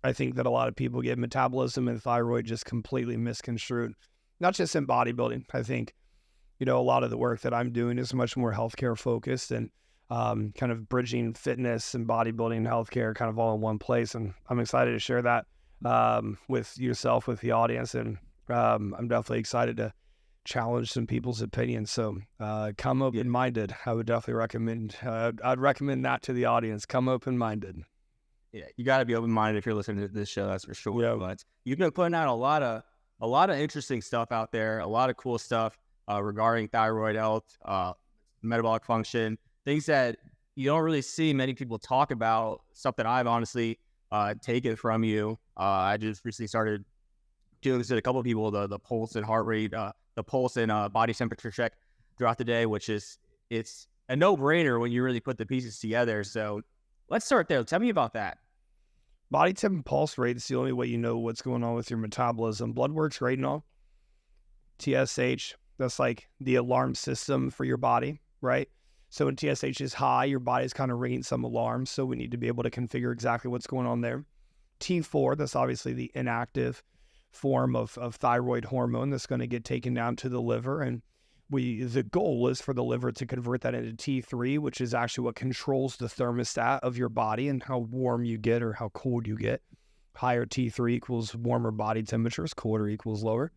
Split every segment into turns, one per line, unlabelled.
I think that a lot of people get metabolism and thyroid just completely misconstrued, not just in bodybuilding. I think, a lot of the work that I'm doing is much more healthcare focused and kind of bridging fitness and bodybuilding and healthcare kind of all in one place. And I'm excited to share that with yourself, with the audience. And I'm definitely excited to challenge some people's opinions. So come open-minded. I would definitely recommend, I'd recommend that to the audience. Come open-minded.
Yeah, you got to be open-minded if you're listening to this show, that's for sure.
Yeah.
But you've been putting out a lot of interesting stuff out there, a lot of cool stuff regarding thyroid health, metabolic function, things that you don't really see many people talk about, stuff that I've honestly taken from you. I just recently started doing this with a couple of people, the pulse and heart rate, the pulse and body temperature check throughout the day, it's a no-brainer when you really put the pieces together. So let's start there. Tell me about that.
Body temp and pulse rate is the only way you know what's going on with your metabolism. Blood work's great and all. TSH, that's like the alarm system for your body, right? So when TSH is high, your body's kind of ringing some alarms. So we need to be able to configure exactly what's going on there. T4, that's obviously the inactive form of thyroid hormone that's going to get taken down to the liver. And the goal is for the liver to convert that into T3, which is actually what controls the thermostat of your body and how warm you get or how cold you get. Higher T3 equals warmer body temperatures, colder equals lower.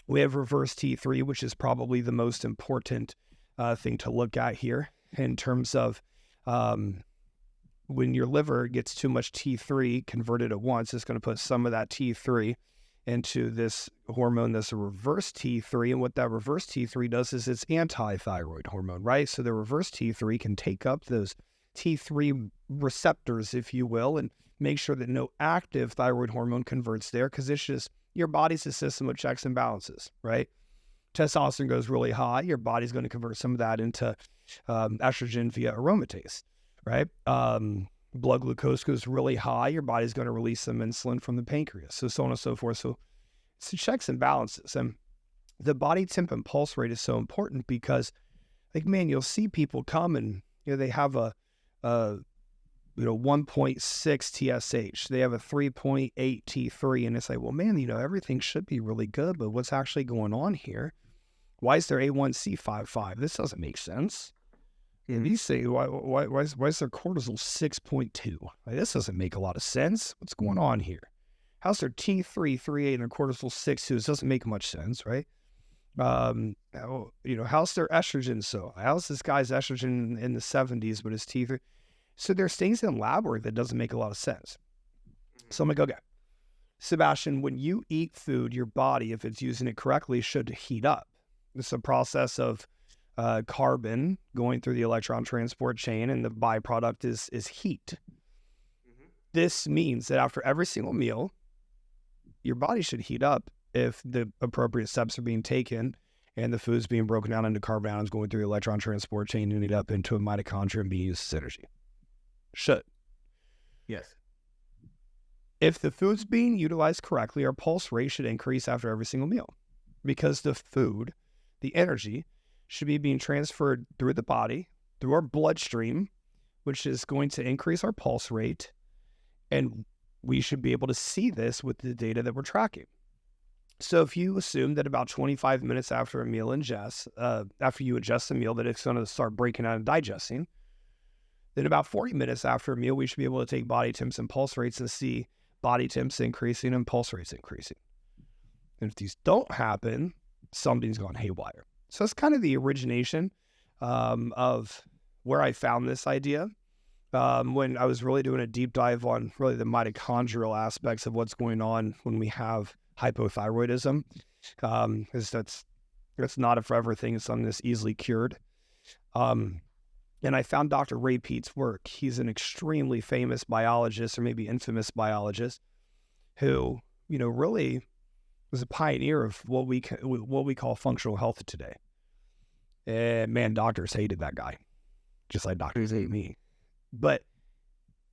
We have reverse T3, which is probably the most important thing to look at here in terms of when your liver gets too much T3 converted at once, it's going to put some of that T3 into this hormone that's a reverse T3. And what that reverse T3 does is it's anti-thyroid hormone, right? So the reverse T3 can take up those T3 receptors, if you will, and make sure that no active thyroid hormone converts there, because it's just, your body's a system of checks and balances, right? Testosterone goes really high, your body's going to convert some of that into estrogen via aromatase, right? Blood glucose goes really high, your body's going to release some insulin from the pancreas, so on and so forth. So it's the checks and balances. And the body temp and pulse rate is so important because, like, man, you'll see people come and, they have a 1.6 TSH, they have a 3.8 T3, and it's like, well, man, everything should be really good, but what's actually going on here? Why is their A1C 5.5? This doesn't make sense. And you say, why is their cortisol 6.2? Like, this doesn't make a lot of sense. What's going on here? How's their T3 3.8 and their cortisol 6.2? This doesn't make much sense, right? How's their estrogen so? How's this guy's estrogen in the 70s, but his T3? So there's things in lab work that doesn't make a lot of sense. So I'm like, okay, Sebastian, when you eat food, your body, if it's using it correctly, should heat up. It's a process of carbon going through the electron transport chain, and the byproduct is heat. This means that after every single meal, your body should heat up if the appropriate steps are being taken and the food's being broken down into carbon atoms going through the electron transport chain and heat up into a mitochondria and being used as energy. Should.
Yes.
If the food's being utilized correctly, our pulse rate should increase after every single meal because the food, the energy, should be being transferred through the body, through our bloodstream, which is going to increase our pulse rate. And we should be able to see this with the data that we're tracking. So if you assume that about 25 minutes after a meal after you ingest a meal, that it's going to start breaking down and digesting, then about 40 minutes after a meal, we should be able to take body temps and pulse rates and see body temps increasing and pulse rates increasing. And if these don't happen, something's gone haywire. So that's kind of the origination of where I found this idea. When I was really doing a deep dive on really the mitochondrial aspects of what's going on when we have hypothyroidism, because that's not a forever thing. It's something that's easily cured. And I found Dr. Ray Peat's work. He's an extremely famous biologist, or maybe infamous biologist, who, really was a pioneer of what we call functional health today. And man, doctors hated that guy, just like doctors hate me. But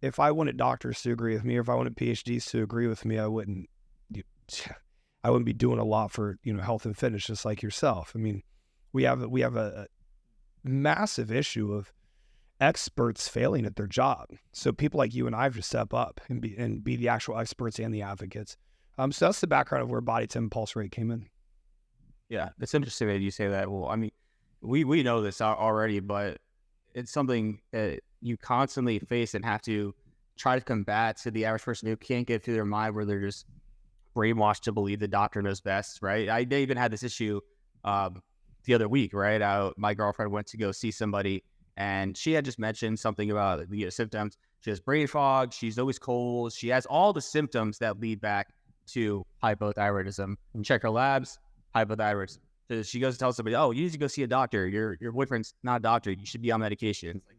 if I wanted doctors to agree with me, or if I wanted PhDs to agree with me, I wouldn't be doing a lot for, health and fitness, just like yourself. I mean, we have a massive issue of experts failing at their job. So people like you and I have to step up and be the actual experts and the advocates. So that's the background of where body temp and pulse rate came in.
Yeah, it's interesting that you say that. Well, I mean, we know this already, but it's something that you constantly face and have to try to combat to the average person who can't get through their mind, where they're just brainwashed to believe the doctor knows best, right? They even had this issue the other week, right? My girlfriend went to go see somebody, and she had just mentioned something about the symptoms. She has brain fog. She's always cold. She has all the symptoms that lead back to hypothyroidism. And check her labs, hypothyroidism. So she goes to tell somebody, oh, you need to go see a doctor. Your boyfriend's not a doctor. You should be on medication. It's like,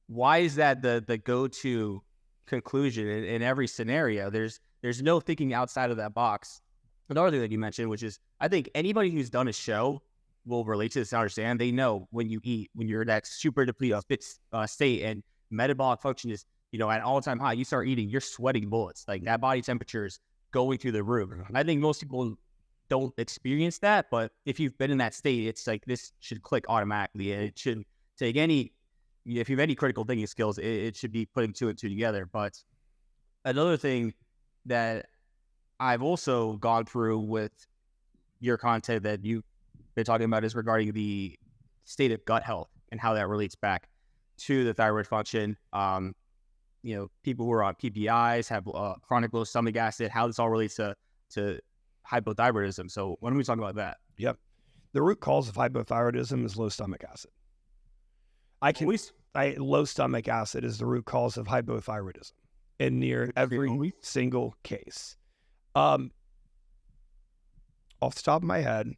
why is that the go-to conclusion in every scenario? There's no thinking outside of that box. Another thing that you mentioned, which is, I think anybody who's done a show will relate to this and understand. They know when you eat, when you're in that super depleted fit state and metabolic function is, at an all-time high, you start eating, you're sweating bullets. Like, that body temperature is going through the roof. And I think most people don't experience that, but if you've been in that state, it's like, this should click automatically. And it should take if you have any critical thinking skills, it should be putting two and two together. But another thing that I've also gone through with your content that you've been talking about is regarding the state of gut health and how that relates back to the thyroid function. People who are on PPIs have chronic low stomach acid, how this all relates to hypothyroidism. So when we talk about that?
Yep. The root cause of hypothyroidism is low stomach acid. Low stomach acid is the root cause of hypothyroidism in near every single case. Off the top of my head,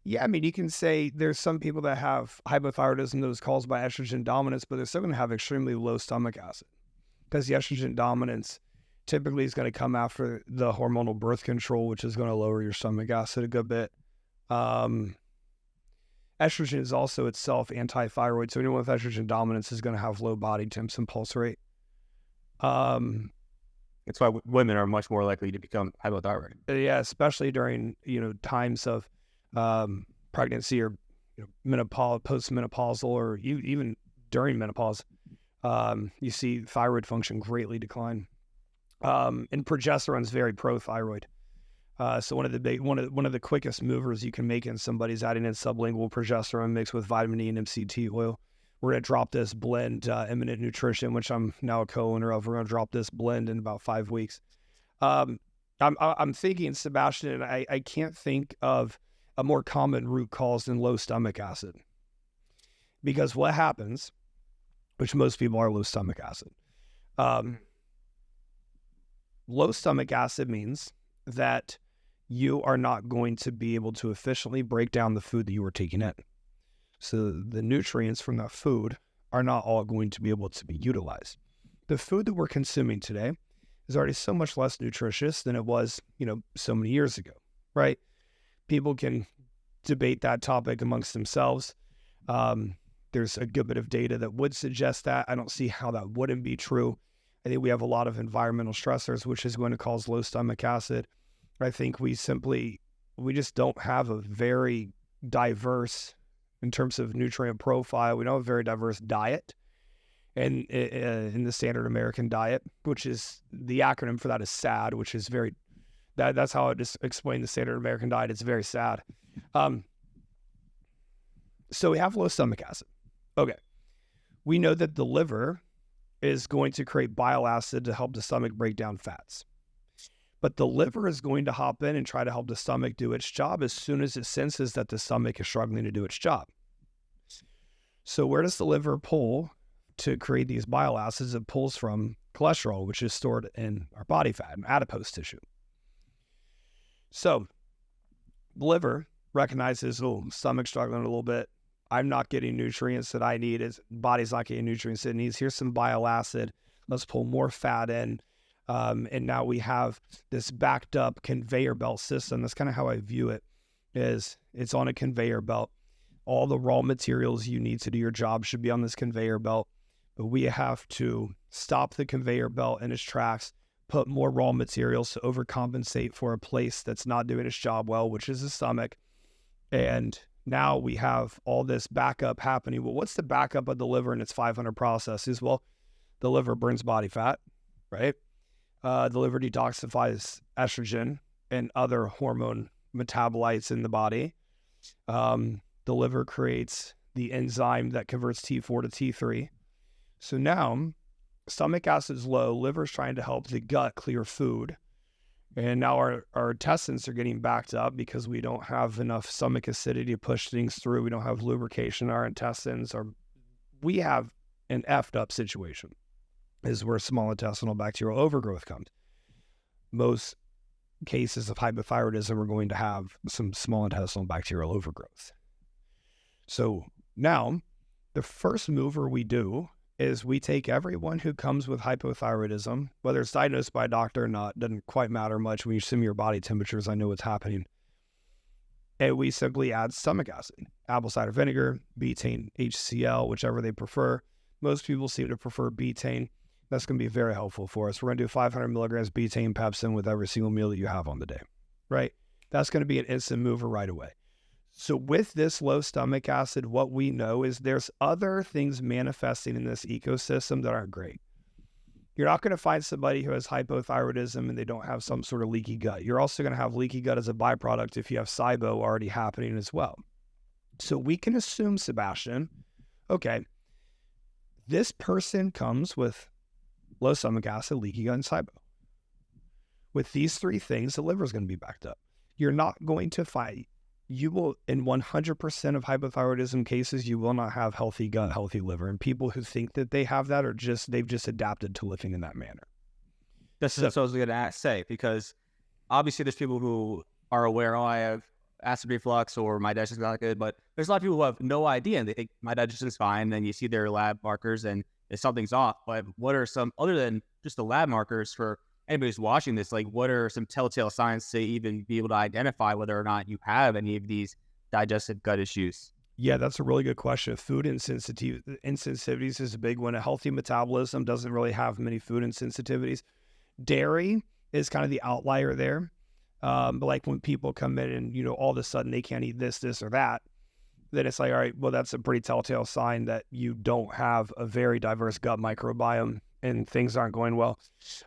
yeah, I mean, you can say there's some people that have hypothyroidism that was caused by estrogen dominance, but they're still going to have extremely low stomach acid because the estrogen dominance typically is going to come after the hormonal birth control, which is going to lower your stomach acid a good bit. Estrogen is also itself anti-thyroid, so anyone with estrogen dominance is going to have low body temps and pulse rate.
That's why women are much more likely to become hypothyroid.
Yeah, especially during times of pregnancy or menopause, postmenopausal, or even during menopause. You see thyroid function greatly decline. And progesterone is very pro-thyroid. So one of the quickest movers you can make in somebody is adding in sublingual progesterone mixed with vitamin E and MCT oil. We're going to drop this blend, Eminent Nutrition, which I'm now a co-owner of. We're going to drop this blend in about 5 weeks. I'm thinking, Sebastian, and I can't think of a more common root cause than low stomach acid. Because what happens, which most people are low stomach acid. Low stomach acid means that you are not going to be able to efficiently break down the food that you are taking in. So the nutrients from that food are not all going to be able to be utilized. The food that we're consuming today is already so much less nutritious than it was, so many years ago, right? People can debate that topic amongst themselves. There's a good bit of data that would suggest that. I don't see how that wouldn't be true. I think we have a lot of environmental stressors, which is going to cause low stomach acid. I think we just don't have a very diverse, in terms of nutrient profile, we don't have a very diverse diet and in the standard American diet, which is, the acronym for that is SAD, which is that's how I just explain the standard American diet. It's very sad. So we have low stomach acid. Okay. We know that the liver is going to create bile acid to help the stomach break down fats. But the liver is going to hop in and try to help the stomach do its job as soon as it senses that the stomach is struggling to do its job. So where does the liver pull to create these bile acids? It pulls from cholesterol, which is stored in our body fat and adipose tissue. So the liver recognizes, stomach's struggling a little bit. I'm not getting nutrients that I need. Body's not getting nutrients it needs. Here's some bile acid. Let's pull more fat in. And now we have this backed up conveyor belt system. That's kind of how I view it, is it's on a conveyor belt. All the raw materials you need to do your job should be on this conveyor belt. But we have to stop the conveyor belt in its tracks, put more raw materials to overcompensate for a place that's not doing its job well, which is the stomach, and Now we have all this backup happening. Well, what's the backup of the liver and its 500 processes? Well, the liver burns body fat, right? The liver detoxifies estrogen and other hormone metabolites in the body. The liver creates the enzyme that converts T4 to T3. So now stomach acid's low, liver's trying to help the gut clear food. And now our intestines are getting backed up because we don't have enough stomach acidity to push things through. We don't have lubrication in our intestines. We have an effed up situation is where small intestinal bacterial overgrowth comes. Most cases of hypothyroidism are going to have some small intestinal bacterial overgrowth. So now the first mover we do is we take everyone who comes with hypothyroidism, whether it's diagnosed by a doctor or not, doesn't quite matter much. When you send me your body temperatures, I know what's happening. And we simply add stomach acid, apple cider vinegar, betaine, HCl, whichever they prefer. Most people seem to prefer betaine. That's going to be very helpful for us. We're going to do 500 milligrams betaine pepsin with every single meal that you have on the day, right? That's going to be an instant mover right away. So with this low stomach acid, what we know is there's other things manifesting in this ecosystem that aren't great. You're not going to find somebody who has hypothyroidism and they don't have some sort of leaky gut. You're also going to have leaky gut as a byproduct if you have SIBO already happening as well. So we can assume, Sebastian, okay, this person comes with low stomach acid, leaky gut, and SIBO. With these three things, the liver is going to be backed up. You're not going to find... You will, in 100% of hypothyroidism cases, you will not have healthy gut, healthy liver. And people who think that they have that they've just adapted to living in that manner.
That's what I was going to say, because obviously there's people who are aware, I have acid reflux or my digestion's not good, but there's a lot of people who have no idea and they think my digestion's fine. And you see their lab markers and something's off. But what are some, other than just the lab markers, for anybody who's watching this, like what are some telltale signs to even be able to identify whether or not you have any of these digestive gut issues?
Yeah, that's a really good question. Food insensitivities is a big one. A healthy metabolism doesn't really have many food insensitivities. Dairy is kind of the outlier there. But like when people come in and, all of a sudden they can't eat this, or that, then it's like, all right, well, that's a pretty telltale sign that you don't have a very diverse gut microbiome and things aren't going well.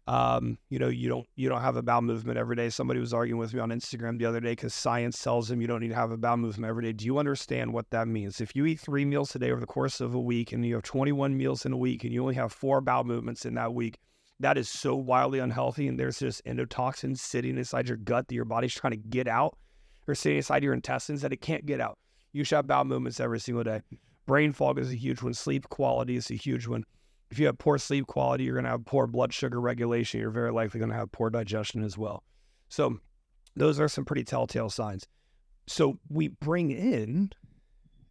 You don't have a bowel movement every day. Somebody was arguing with me on Instagram the other day because science tells them you don't need to have a bowel movement every day. Do you understand what that means? If you eat 3 meals a day over the course of a week and you have 21 meals in a week and you only have 4 bowel movements in that week, that is so wildly unhealthy. And there's just endotoxins sitting inside your gut that your body's trying to get out, or sitting inside your intestines that it can't get out. You should have bowel movements every single day. Brain fog is a huge one. Sleep quality is a huge one. If you have poor sleep quality, you're going to have poor blood sugar regulation. You're very likely going to have poor digestion as well. So those are some pretty telltale signs. So we bring in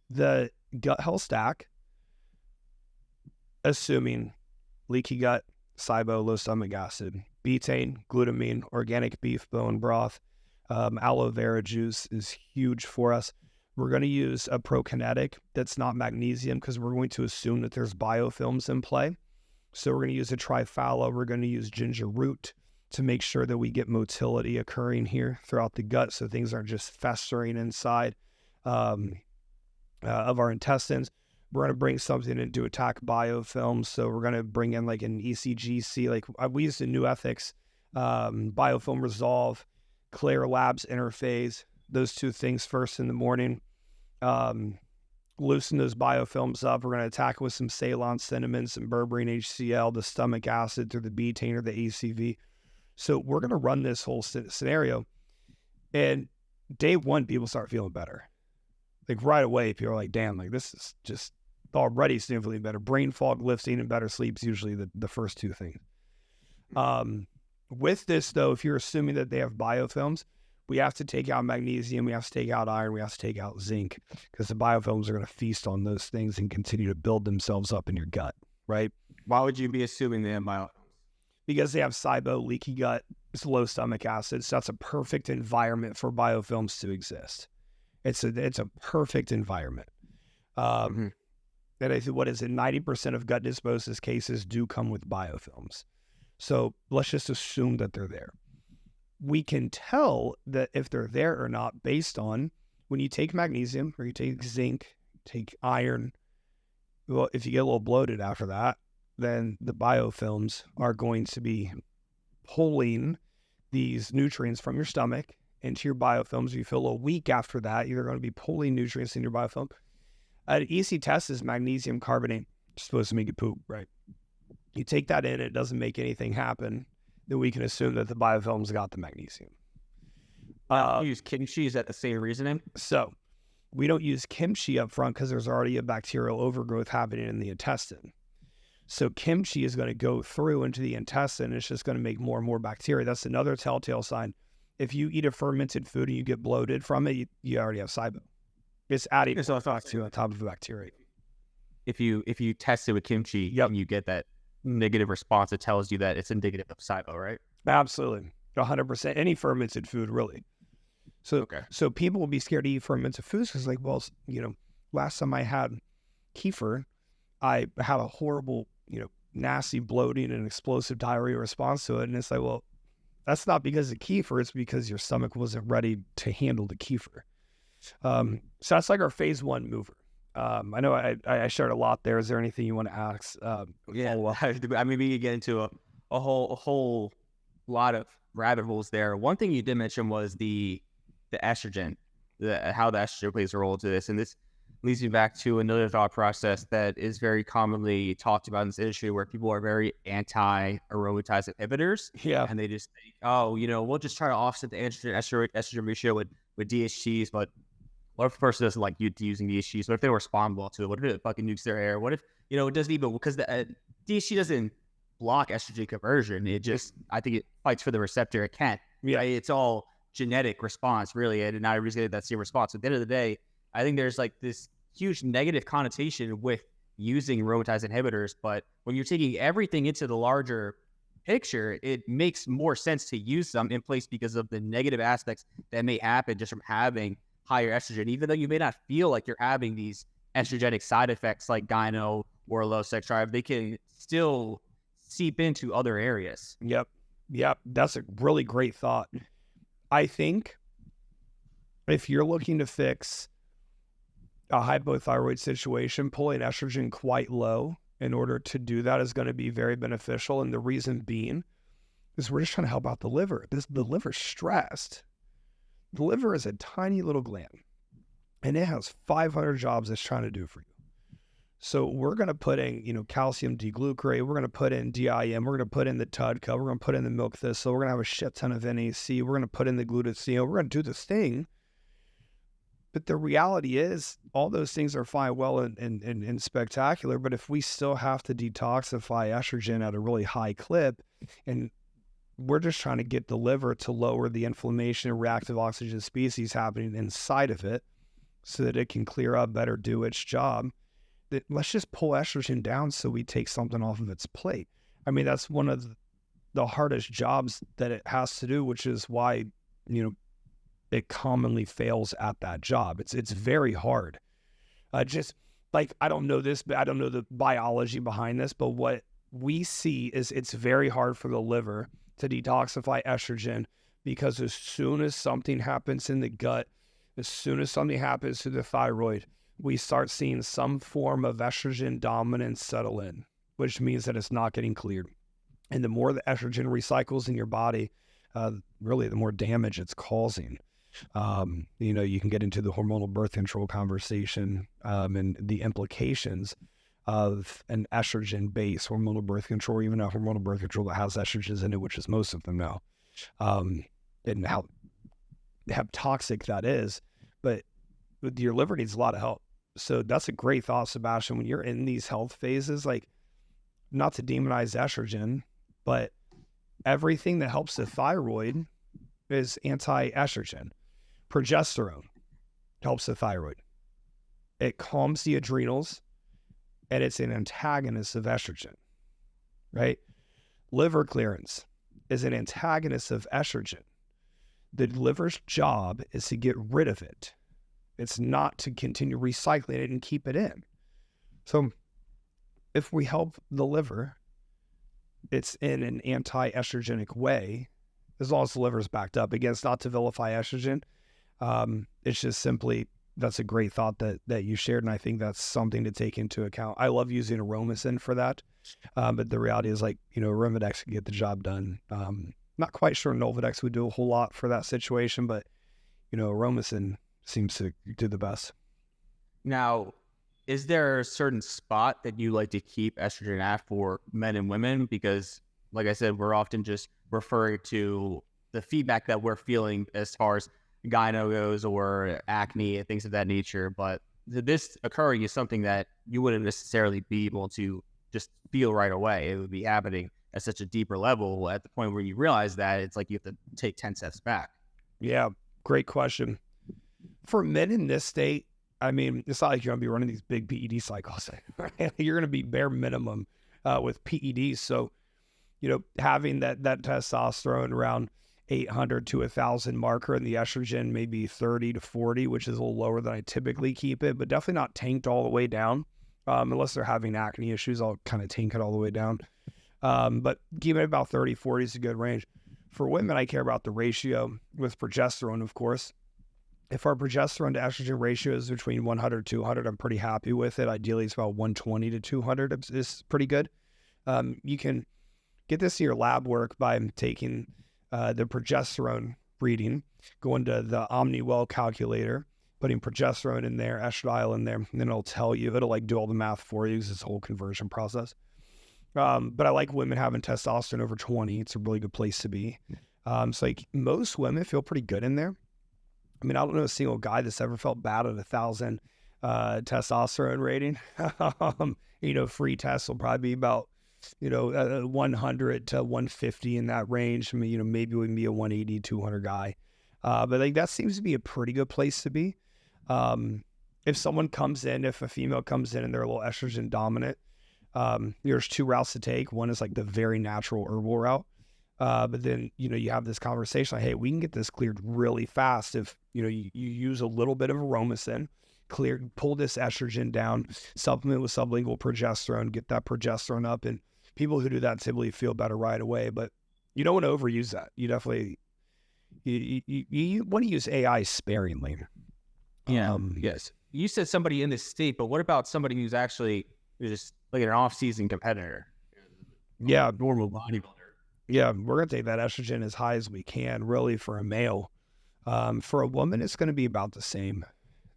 the gut health stack, assuming leaky gut, SIBO, low stomach acid, betaine, glutamine, organic beef bone broth, aloe vera juice is huge for us. We're going to use a prokinetic that's not magnesium because we're going to assume that there's biofilms in play. So we're going to use a triphala. We're going to use ginger root to make sure that we get motility occurring here throughout the gut so things aren't just festering inside of our intestines. We're going to bring something into attack biofilms. So we're going to bring in like an ECGC. Like we used a New Ethics biofilm resolve, Claire Labs interface. Those two things first in the morning. Loosen those biofilms up. We're going to attack with some Ceylon cinnamon, some berberine HCl, the stomach acid through the betaine or the ACV. So we're going to run this whole scenario. And day one, people start feeling better. Like right away, people are like, damn, like this is just already significantly better. Brain fog lifting and better sleep is usually the first two things. With this, though, if you're assuming that they have biofilms, we have to take out magnesium, we have to take out iron, we have to take out zinc, because the biofilms are going to feast on those things and continue to build themselves up in your gut, right?
Why would you be assuming they have biofilms?
Because they have SIBO, leaky gut, it's low stomach acid, so that's a perfect environment for biofilms to exist. It's a perfect environment. And I think, 90% of gut dysbiosis cases do come with biofilms. So let's just assume that they're there. We can tell that if they're there or not based on when you take magnesium or you take zinc, take iron, well, if you get a little bloated after that, then the biofilms are going to be pulling these nutrients from your stomach into your biofilms. If you feel a little weak after that, you're going to be pulling nutrients in your biofilm. An easy test is magnesium carbonate. It's supposed to make you poop, right? You take that in, it doesn't make anything happen, then we can assume that the biofilms got the magnesium.
Use kimchi, is that the same reasoning?
So we don't use kimchi up front because there's already a bacterial overgrowth happening in the intestine. So kimchi is going to go through into the intestine. It's just going to make more and more bacteria. That's another telltale sign. If you eat a fermented food and you get bloated from it, you already have SIBO. It's adding bacteria on top of the bacteria.
If you test it with kimchi and you get that negative response, it tells you that it's indicative of SIBO, right?
Absolutely. 100%. Any fermented food, really. So people will be scared to eat fermented foods because, like, well, last time I had kefir, I had a horrible, nasty bloating and explosive diarrhea response to it. And it's like, well, that's not because of kefir. It's because your stomach wasn't ready to handle the kefir. So that's like our phase 1 mover. I know I shared a lot there. Is there anything you want to ask?
I mean, we could get into a whole lot of rabbit holes there. One thing you did mention was the estrogen, how the estrogen plays a role into this. And this leads me back to another thought process that is very commonly talked about in this industry, where people are very anti-aromatase inhibitors.
Yeah.
And they just think, we'll just try to offset the estrogen ratio with DHTs. But what if the person doesn't like using DHTs? What if they respond well to it? What if it fucking nukes their hair? What if, it doesn't even, because the DHT doesn't block estrogen conversion. It just, I think it fights for the receptor. It can't.
Yeah.
Right? It's all genetic response, really. And not everybody's getting that same response. At the end of the day, I think there's like this huge negative connotation with using aromatase inhibitors. But when you're taking everything into the larger picture, it makes more sense to use them in place because of the negative aspects that may happen just from having higher estrogen, even though you may not feel like you're having these estrogenic side effects like gyno or low sex drive. They can still seep into other areas.
Yep. That's a really great thought. I think if you're looking to fix a hypothyroid situation, pulling estrogen quite low in order to do that is going to be very beneficial. And the reason being is we're just trying to help out the liver. The liver's stressed. The liver is a tiny little gland, and it has 500 jobs it's trying to do for you. So we're going to put in, calcium D-glucarate. We're going to put in DIM. We're going to put in the TUDCA. We're going to put in the milk thistle. We're going to have a shit ton of NAC. We're going to put in the glutathione. We're going to do this thing. But the reality is all those things are fine, well, and spectacular. But if we still have to detoxify estrogen at a really high clip, and we're just trying to get the liver to lower the inflammation and reactive oxygen species happening inside of it so that it can clear up better, do its job, that let's just pull estrogen down so we take something off of its plate. I mean, that's one of the hardest jobs that it has to do, which is why, it commonly fails at that job. It's very hard. Just like, I don't know this, but I don't know the biology behind this, but what we see is it's very hard for the liver to detoxify estrogen, because as soon as something happens in the gut, as soon as something happens to the thyroid, we start seeing some form of estrogen dominance settle in, which means that it's not getting cleared. And the more the estrogen recycles in your body, really the more damage it's causing. You can get into the hormonal birth control conversation and the implications of an estrogen-based hormonal birth control, or even a hormonal birth control that has estrogens in it, which is most of them now, and how toxic that is. But your liver needs a lot of help. So that's a great thought, Sebastian. When you're in these health phases, like, not to demonize estrogen, but everything that helps the thyroid is anti-estrogen. Progesterone helps the thyroid. It calms the adrenals, and it's an antagonist of estrogen, right? Liver clearance is an antagonist of estrogen. The liver's job is to get rid of it. It's not to continue recycling it and keep it in. So if we help the liver, it's in an anti-estrogenic way, as long as the liver is backed up. Again, it's not to vilify estrogen. It's just simply, that's a great thought that you shared, and I think that's something to take into account. I love using Aromasin for that, but the reality is, like, Arimidex can get the job done. Not quite sure Nolvadex would do a whole lot for that situation, but Aromasin seems to do the best.
Now, is there a certain spot that you like to keep estrogen at for men and women? Because, like I said, we're often just referring to the feedback that we're feeling as far as gyno goes or acne and things of that nature. But this occurring is something that you wouldn't necessarily be able to just feel right away. It would be happening at such a deeper level at the point where you realize that it's like you have to take 10 steps back.
Yeah, great question. For men in this state, I mean, it's not like you're going to be running these big PED cycles. You're going to be bare minimum with PEDs. So, having that testosterone around 800 to 1,000 marker, and the estrogen maybe 30 to 40, which is a little lower than I typically keep it, but definitely not tanked all the way down. Unless they're having acne issues, I'll kind of tank it all the way down. But keeping it about 30, 40 is a good range. For women, I care about the ratio with progesterone, of course. If our progesterone to estrogen ratio is between 100 to 200, I'm pretty happy with it. Ideally, it's about 120 to 200 is pretty good. You can get this in your lab work by taking the progesterone reading, going to the OmniWell calculator, putting progesterone in there, estradiol in there, and then it'll tell you, it'll like do all the math for you. It's this whole conversion process. But I like women having testosterone over 20. It's a really good place to be. So like most women feel pretty good in there. I mean, I don't know a single guy that's ever felt bad at 1,000 testosterone rating. Free tests will probably be about 100 to 150 in that range. I mean, maybe we can be a 180, 200 guy. But like that seems to be a pretty good place to be. If someone comes in, if a female comes in and they're a little estrogen dominant, there's two routes to take. One is like the very natural herbal route. But then, you have this conversation like, hey, we can get this cleared really fast if, you use a little bit of Aromasin, pull this estrogen down, supplement with sublingual progesterone, get that progesterone up. And people who do that typically feel better right away, but you don't want to overuse that. You definitely, you want to use AI sparingly.
Yeah. Yes. You said somebody in this state, but what about somebody who's actually just like an off-season competitor?
Yeah.
Normal bodybuilder.
Yeah, we're going to take that estrogen as high as we can, really, for a male. For a woman, it's going to be about the same.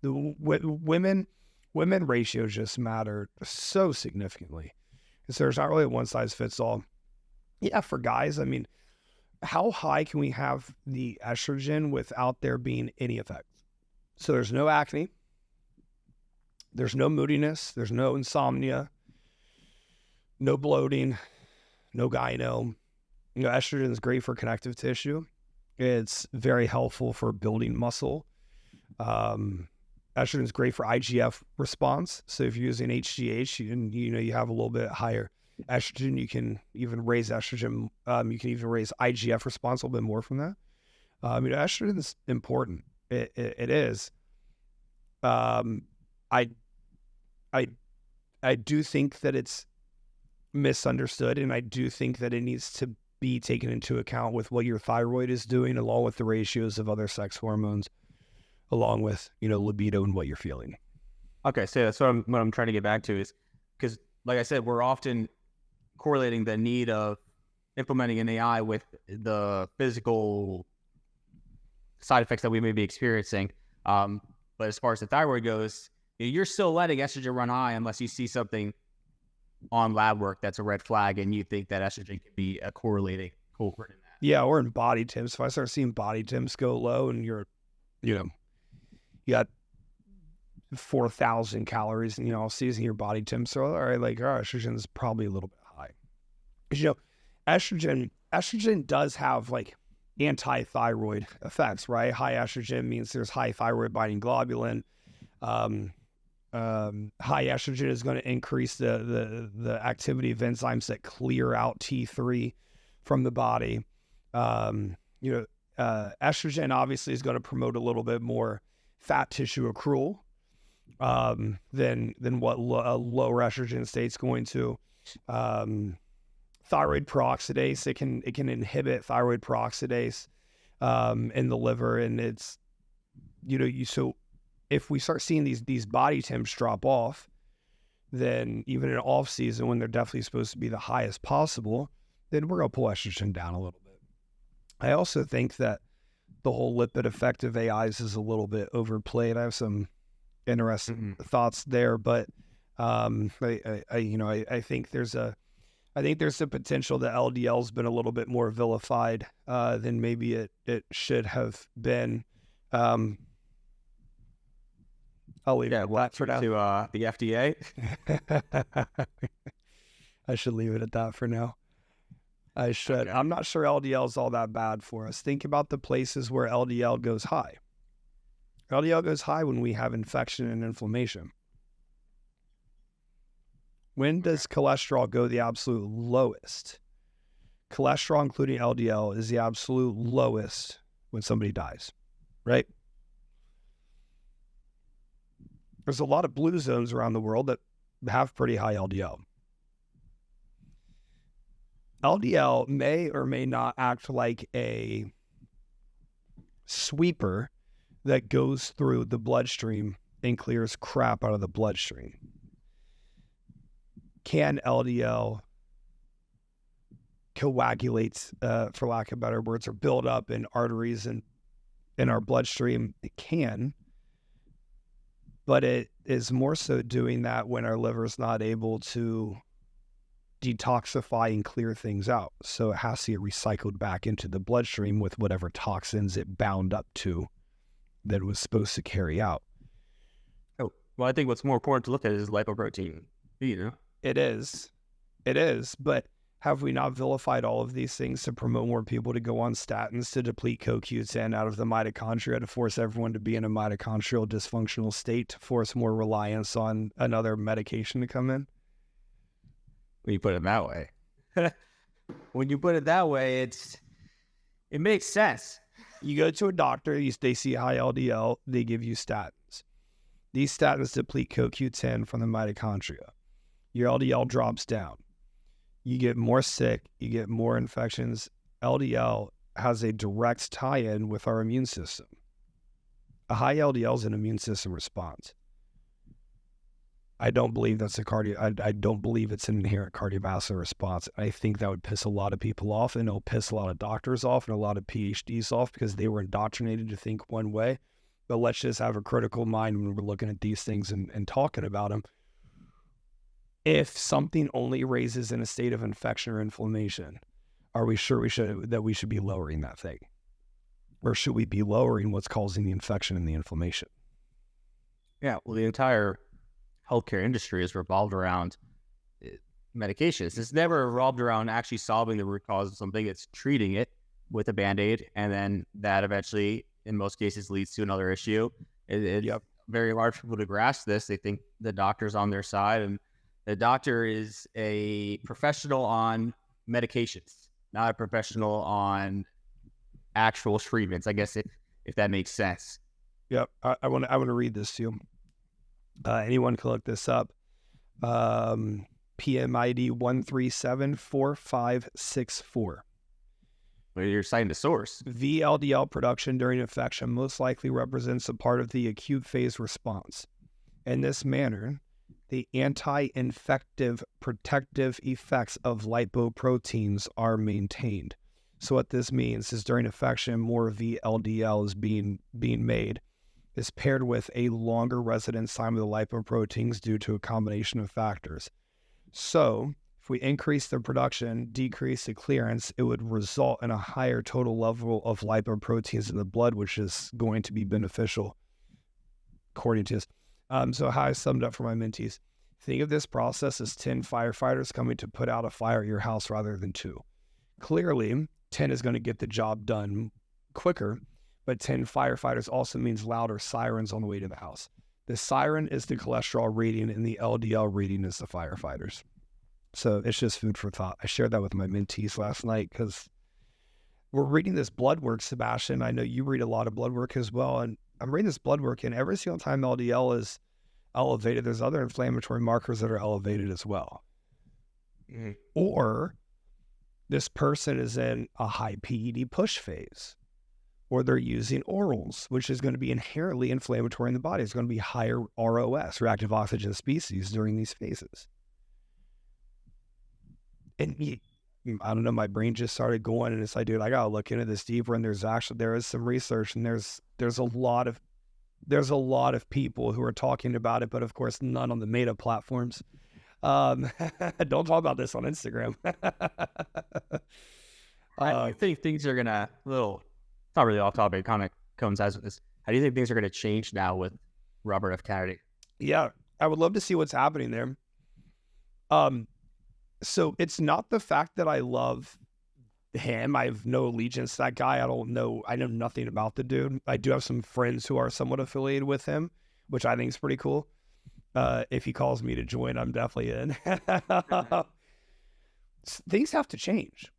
The women ratios just matter so significantly. And so there's not really a one-size-fits-all. Yeah, for guys, I mean, how high can we have the estrogen without there being any effect? So there's no acne. There's no moodiness. There's no insomnia. No bloating. No gyno. Estrogen is great for connective tissue. It's very helpful for building muscle. Estrogen is great for IGF response. So if you're using HGH and you have a little bit higher estrogen, you can even raise estrogen. You can even raise IGF response a little bit more from that. Estrogen is important. It is. I do think that it's misunderstood, and I do think that it needs to be taken into account with what your thyroid is doing, along with the ratios of other sex hormones, along with, libido and what you're feeling.
Okay. So that's what I'm trying to get back to is because, like I said, we're often correlating the need of implementing an AI with the physical side effects that we may be experiencing. But as far as the thyroid goes, you're still letting estrogen run high unless you see something on lab work that's a red flag and you think that estrogen could be a correlating culprit in that.
Yeah, or in body temps. If I start seeing body temps go low and you got 4,000 calories, and I'll see your body temps, so all right, estrogen is probably a little bit high. Estrogen does have like anti-thyroid effects, right? High estrogen means there's high thyroid binding globulin. High estrogen is going to increase the activity of enzymes that clear out T3 from the body. Estrogen obviously is going to promote a little bit more fat tissue accrual than what a lower estrogen state's going to. Thyroid peroxidase, it can inhibit thyroid peroxidase in the liver, and it's so if we start seeing these body temps drop off, then even in off season when they're definitely supposed to be the highest possible, then we're going to pull estrogen down a little bit. I also think that the whole lipid effect of AIs is a little bit overplayed. I have some interesting thoughts there, but I think there's a potential that LDL's been a little bit more vilified than maybe it should have been. I'll leave it at that for now.
To the FDA.
I should leave it at that for now. I should. Okay. I'm not sure LDL is all that bad for us. Think about the places where LDL goes high. LDL goes high when we have infection and inflammation. When does cholesterol go the absolute lowest? Cholesterol, including LDL, is the absolute lowest when somebody dies, right? There's a lot of blue zones around the world that have pretty high LDL. LDL may or may not act like a sweeper that goes through the bloodstream and clears crap out of the bloodstream. Can LDL coagulate, for lack of better words, or build up in arteries and in our bloodstream? It can, but it is more so doing that when our liver is not able to detoxify and clear things out. So it has to get recycled back into the bloodstream with whatever toxins it bound up to that it was supposed to carry out.
Oh, well, I think what's more important to look at is lipoprotein.
It is, but have we not vilified all of these things to promote more people to go on statins to deplete CoQ10 out of the mitochondria, to force everyone to be in a mitochondrial dysfunctional state, to force more reliance on another medication to come in?
When you put it that way. When you put it that way, it makes sense.
You go to a doctor, they see high LDL, they give you statins. These statins deplete CoQ10 from the mitochondria. Your LDL drops down. You get more sick, you get more infections. LDL has a direct tie-in with our immune system. A high LDL is an immune system response. I don't believe that's I don't believe it's an inherent cardiovascular response. I think that would piss a lot of people off, and it'll piss a lot of doctors off and a lot of PhDs off because they were indoctrinated to think one way. But let's just have a critical mind when we're looking at these things and talking about them. If something only raises in a state of infection or inflammation, are we sure we should be lowering that thing? Or should we be lowering what's causing the infection and the inflammation?
Yeah, well, the entire healthcare industry is revolved around medications. It's never revolved around actually solving the root cause of something. It's treating it with a Band-Aid, and then that eventually, in most cases, leads to another issue. It's very hard for people to grasp this. They think the doctor's on their side, and the doctor is a professional on medications, not a professional on actual treatments, I guess, if that makes sense.
Yep. I want to read this to you. Anyone can look this up. PMID 1374564.
Well, you're citing the source.
VLDL production during infection most likely represents a part of the acute phase response. In this manner, the anti-infective protective effects of lipoproteins are maintained. So what this means is during infection, more VLDL is being made. Is paired with a longer residence time of the lipoproteins due to a combination of factors. So if we increase the production, decrease the clearance, it would result in a higher total level of lipoproteins in the blood, which is going to be beneficial, according to this. So how I summed up for my mentees: think of this process as 10 firefighters coming to put out a fire at your house rather than 2. Clearly, 10 is going to get the job done quicker, but 10 firefighters also means louder sirens on the way to the house. The siren is the cholesterol reading, and the LDL reading is the firefighters. So it's just food for thought. I shared that with my mentees last night because we're reading this blood work, Sebastian. I know you read a lot of blood work as well, and I'm reading this blood work, and every single time LDL is elevated, there's other inflammatory markers that are elevated as well. Mm-hmm. Or this person is in a high PED push phase, or they're using orals, which is going to be inherently inflammatory in the body. It's going to be higher ROS, reactive oxygen species, during these phases. And I don't know, my brain just started going, and it's like, dude, I gotta look into this deeper. And there is some research, and there's a lot of people who are talking about it, but of course none on the Meta platforms. Don't talk about this on Instagram.
I think things are gonna not really off topic, kind of coincides with this. How do you think things are gonna change now with Robert F. Kennedy?
Yeah, I would love to see what's happening there. So it's not the fact that I love him. I have no allegiance to that guy. I know nothing about the dude. I do have some friends who are somewhat affiliated with him, which I think is pretty cool. If he calls me to join, I'm definitely in. Things have to change.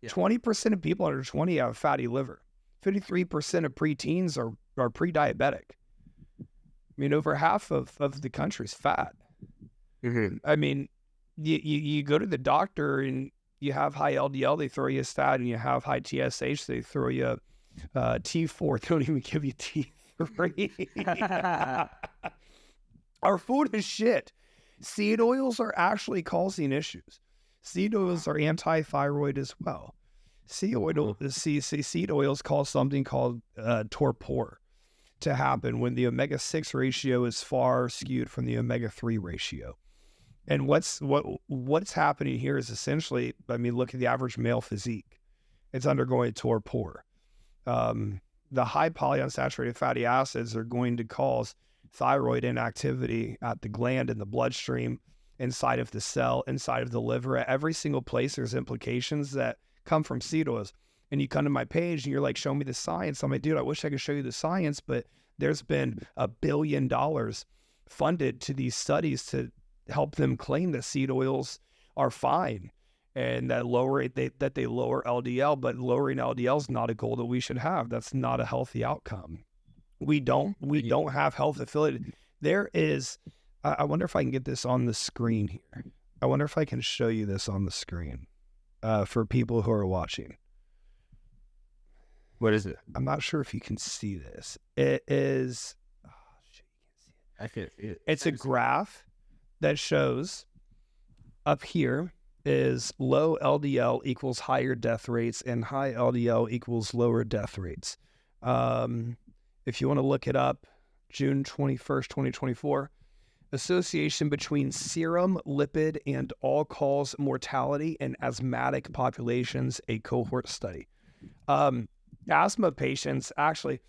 Yeah. 20% of people under 20 have fatty liver. 53% of preteens are pre-diabetic. I mean, over half of the country's fat.
Mm-hmm.
I mean, you go to the doctor and you have high LDL, they throw you a statin. You have high TSH, they throw you T4. They don't even give you T3. Our food is shit. Seed oils are actually causing issues. Seed oils are anti-thyroid as well. Seed oils cause something called torpor to happen when the omega-6 ratio is far skewed from the omega-3 ratio. And what's happening here is essentially, I mean, look at the average male physique. It's undergoing torpor. The high polyunsaturated fatty acids are going to cause thyroid inactivity at the gland in the bloodstream, inside of the cell, inside of the liver. At every single place, there's implications that come from seed oils. And you come to my page and you're like, show me the science. I'm like, dude, I wish I could show you the science, but there's been $1 billion funded to these studies to help them claim that seed oils are fine and that they lower LDL, but lowering LDL is not a goal that we should have. That's not a healthy outcome. We don't have health affiliated. There is, I wonder if I can get this on the screen here. I wonder if I can show you this on the screen for people who are watching.
What is it?
I'm not sure if you can see this. It is, oh shit, you can't see it.
I can't see it.
It's a graph that shows up here is low LDL equals higher death rates and high LDL equals lower death rates. If you want to look it up, June 21st, 2024, association between serum lipid and all-cause mortality in asthmatic populations, a cohort study. Asthma patients, actually,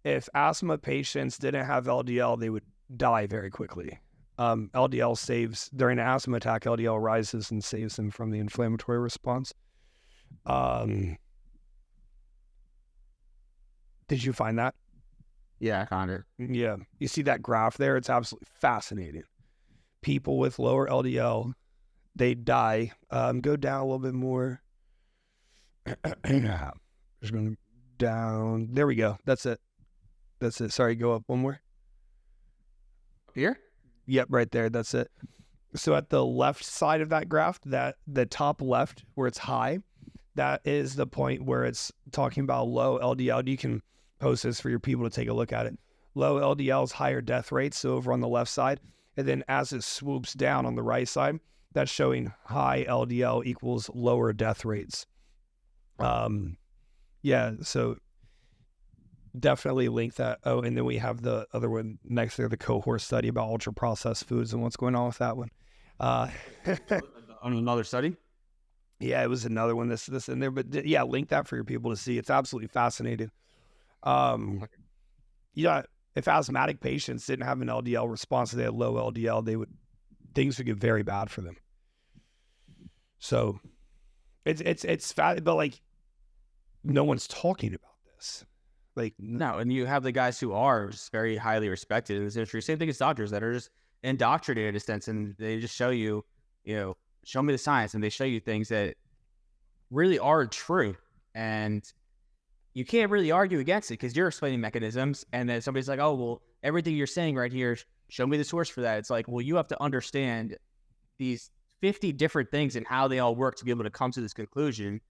if asthma patients didn't have LDL, they would die very quickly. LDL saves, during an asthma attack, LDL rises and saves them from the inflammatory response. Did you find that?
Yeah, I found it.
Yeah. You see that graph there? It's absolutely fascinating. People with lower LDL, they die. Go down a little bit more. Just going down. There we go. That's it. Sorry, go up one more.
Here?
Yep, right there. That's it. So at the left side of that graph, that the top left where it's high, that is the point where it's talking about low LDL. You can post this for your people to take a look at it. Low LDL is higher death rates, so over on the left side. And then as it swoops down on the right side, that's showing high LDL equals lower death rates. Yeah, so definitely link that. Oh, and then we have the other one next there, the cohort study about ultra-processed foods and what's going on with that one.
On another study?
Yeah, it was another one, this in there. But yeah, link that for your people to see. It's absolutely fascinating. Yeah, if asthmatic patients didn't have an LDL response, they had low LDL, things would get very bad for them. So it's fat, but like no one's talking about this. Like
no, and you have the guys who are just very highly respected in this industry. Same thing as doctors that are just indoctrinated in a sense, and they just show you, show me the science, and they show you things that really are true, and you can't really argue against it because you're explaining mechanisms, and then somebody's like, oh, well, everything you're saying right here, show me the source for that. It's like, well, you have to understand these 50 different things and how they all work to be able to come to this conclusion,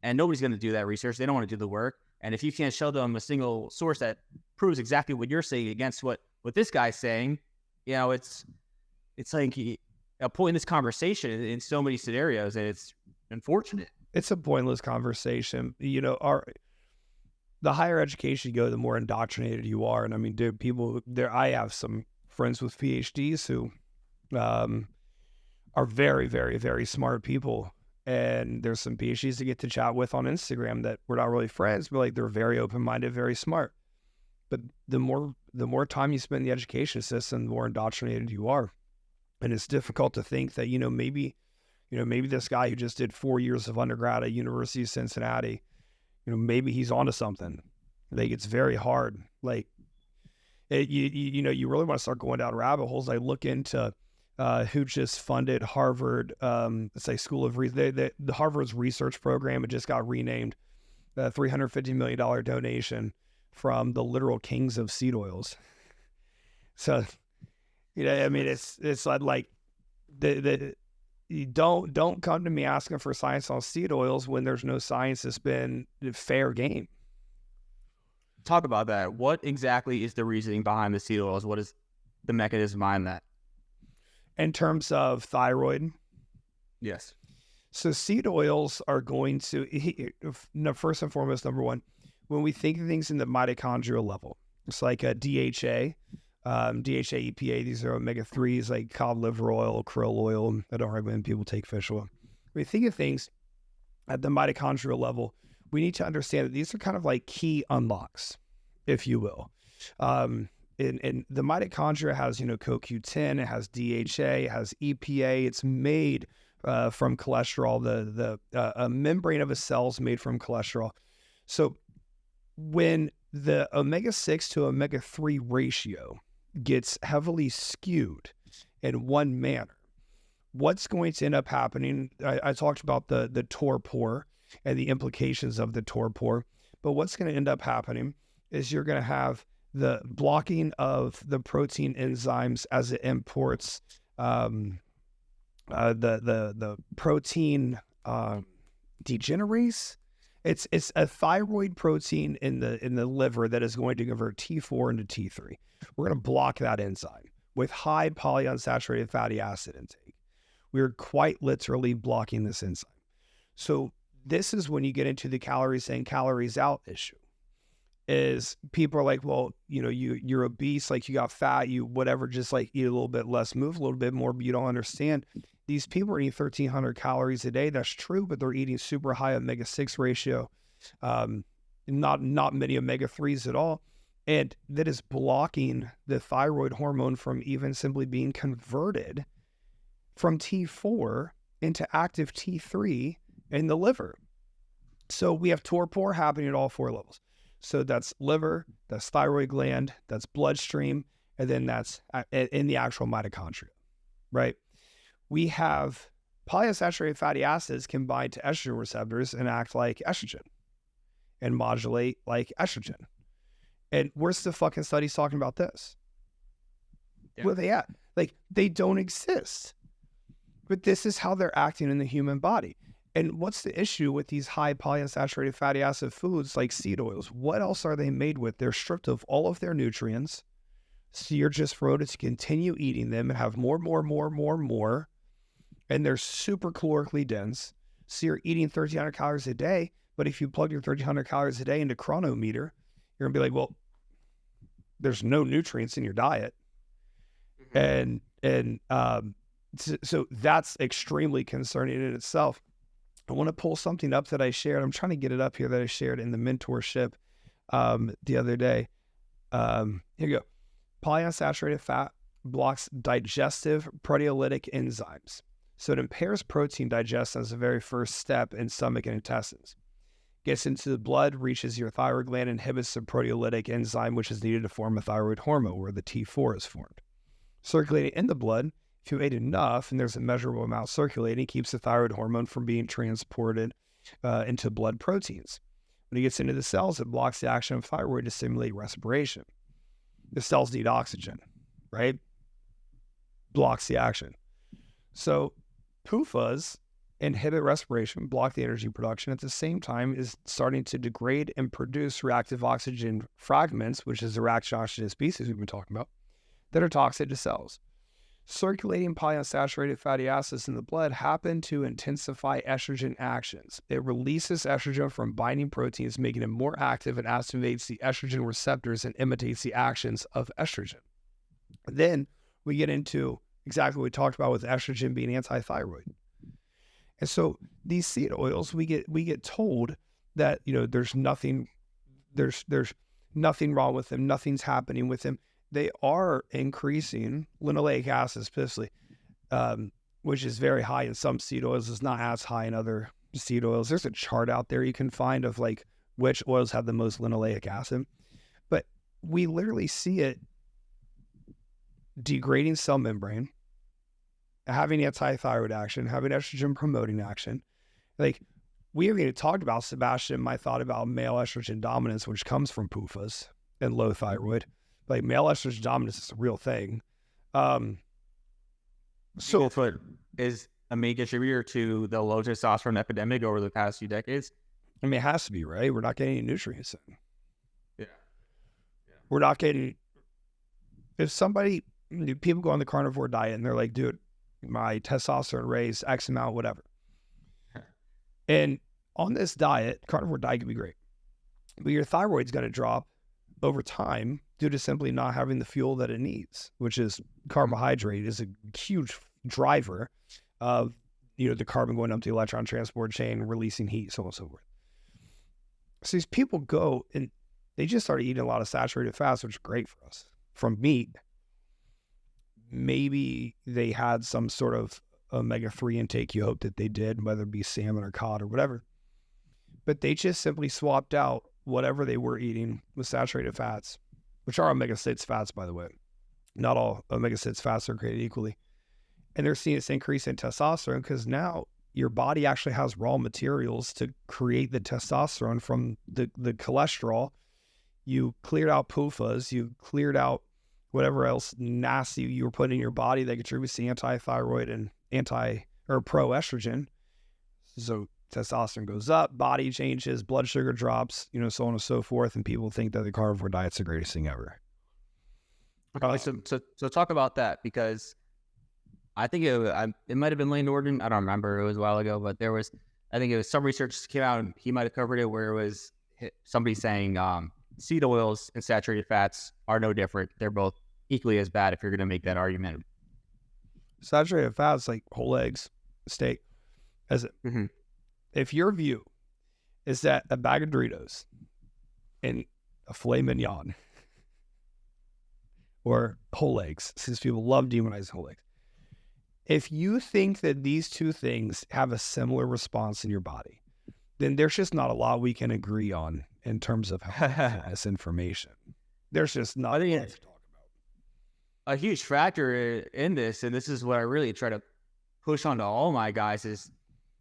and nobody's going to do that research. They don't want to do the work. And if you can't show them a single source that proves exactly what you're saying against what this guy's saying, you know, it's like a pointless conversation in so many scenarios, and it's unfortunate.
It's a pointless conversation. You know, the higher education you go, the more indoctrinated you are. And I mean, dude, I have some friends with PhDs who are very, very, very smart people. And there's some PhDs to get to chat with on Instagram that we're not really friends, but like they're very open-minded, very smart. But the more time you spend in the education system, the more indoctrinated you are. And it's difficult to think that, maybe this guy who just did 4 years of undergrad at University of Cincinnati, maybe he's onto something. Like, it's very hard. Like, you really want to start going down rabbit holes. I look into who just funded Harvard, let's say School of the Harvard's research program. It just got renamed, $350 million donation from the literal kings of seed oils. So, I mean, it's like you don't come to me asking for science on seed oils when there's no science that's been fair game.
Talk about that. What exactly is the reasoning behind the seed oils? What is the mechanism behind that?
In terms of thyroid?
Yes.
So seed oils are going to, first and foremost, number one, when we think of things in the mitochondrial level, it's like a DHA, EPA, these are omega-3s like cod liver oil, krill oil. I don't recommend people take fish oil. When we think of things at the mitochondrial level, we need to understand that these are kind of like key unlocks, if you will. And the mitochondria has, CoQ10, it has DHA, it has EPA. It's made from cholesterol. A membrane of a cell is made from cholesterol. So when the omega-6 to omega-3 ratio gets heavily skewed in one manner, what's going to end up happening? I talked about the torpor and the implications of the torpor, but what's going to end up happening is you're going to have the blocking of the protein enzymes as it imports the protein degenerase. It's a thyroid protein in the liver that is going to convert T4 into T3. We're going to block that enzyme with high polyunsaturated fatty acid intake. We're quite literally blocking this enzyme. So this is when you get into the calories in, calories out issue. Is people are like, well, you're obese, like you got fat, you whatever, just like eat a little bit less, move a little bit more, but you don't understand. These people are eating 1,300 calories a day. That's true, but they're eating super high omega-6 ratio, not many omega-3s at all. And that is blocking the thyroid hormone from even simply being converted from T4 into active T3 in the liver. So we have torpor happening at all four levels. So that's liver, that's thyroid gland, that's bloodstream, and then that's in the actual mitochondria, right? We have polyunsaturated fatty acids combined to estrogen receptors and act like estrogen and modulate like estrogen. And where's the fucking studies talking about this? Yeah. Where are they at? Like, they don't exist. But this is how they're acting in the human body. And what's the issue with these high polyunsaturated fatty acid foods like seed oils? What else are they made with? They're stripped of all of their nutrients. So you're just promoted to continue eating them and have more. And they're super calorically dense. So you're eating 1,300 calories a day. But if you plug your 1,300 calories a day into Chronometer, you're going to be like, well, there's no nutrients in your diet. Mm-hmm. So that's extremely concerning in itself. I want to pull something up that I shared. I'm trying to get it up here that I shared in the mentorship the other day. Here you go. Polyunsaturated fat blocks digestive proteolytic enzymes. So it impairs protein digestion as the very first step in stomach and intestines. Gets into the blood, reaches your thyroid gland, inhibits the proteolytic enzyme, which is needed to form a thyroid hormone, where the T4 is formed. Circulating in the blood, if you ate enough and there's a measurable amount circulating, keeps the thyroid hormone from being transported into blood proteins. When it gets into the cells, it blocks the action of thyroid to stimulate respiration. The cells need oxygen, right? Blocks the action. So PUFAs inhibit respiration, block the energy production. At the same time, is starting to degrade and produce reactive oxygen fragments, which is the reaction oxygen species we've been talking about, that are toxic to cells. Circulating polyunsaturated fatty acids in the blood happen to intensify estrogen actions. It releases estrogen from binding proteins, making it more active and activates the estrogen receptors and imitates the actions of estrogen. Then we get into exactly what we talked about with estrogen being anti-thyroid. And so these seed oils, we get told that, there's nothing wrong with them, nothing's happening with them. They are increasing linoleic acid specifically, which is very high in some seed oils. It's not as high in other seed oils. There's a chart out there you can find of like which oils have the most linoleic acid. But we literally see it degrading cell membrane, having anti-thyroid action, having estrogen promoting action. Like we haven't even talked about, Sebastian, my thought about male estrogen dominance, which comes from PUFAs and low thyroid. Like male estrogen dominance is a real thing.
So foot is a main contributor to the low testosterone epidemic over the past few decades.
I mean, it has to be, right? We're not getting any nutrients in.
Yeah.
We're not getting, people go on the carnivore diet and they're like, dude, my testosterone raised X amount, whatever. And on this diet, carnivore diet can be great, but your thyroid's going to drop over time due to simply not having the fuel that it needs, which is carbohydrate is a huge driver of, the carbon going up the electron transport chain, releasing heat, so on and so forth. So these people go and they just started eating a lot of saturated fats, which is great for us, from meat. Maybe they had some sort of omega-3 intake, you hope that they did, whether it be salmon or cod or whatever. But they just simply swapped out whatever they were eating with saturated fats, which are omega-6 fats, by the way. Not all omega-6 fats are created equally. And they're seeing this increase in testosterone because now your body actually has raw materials to create the testosterone from the cholesterol. You cleared out PUFAs, you cleared out whatever else nasty you were putting in your body that contributes to anti-thyroid and pro-estrogen. So testosterone goes up, body changes, blood sugar drops, so on and so forth. And people think that the carnivore diet's the greatest thing ever.
Okay, so talk about that, because I think it might have been Lane Norton. I don't remember. It was a while ago, but I think it was some research came out and he might have covered it where it was somebody saying seed oils and saturated fats are no different. They're both equally as bad if you're going to make that argument.
Saturated fats like whole eggs, steak. If your view is that a bag of Doritos and a filet mignon or whole eggs, since people love demonizing whole eggs, if you think that these two things have a similar response in your body, then there's just not a lot we can agree on in terms of this information. There's just not a lot to talk about.
A huge factor in this, and this is what I really try to push onto all my guys, is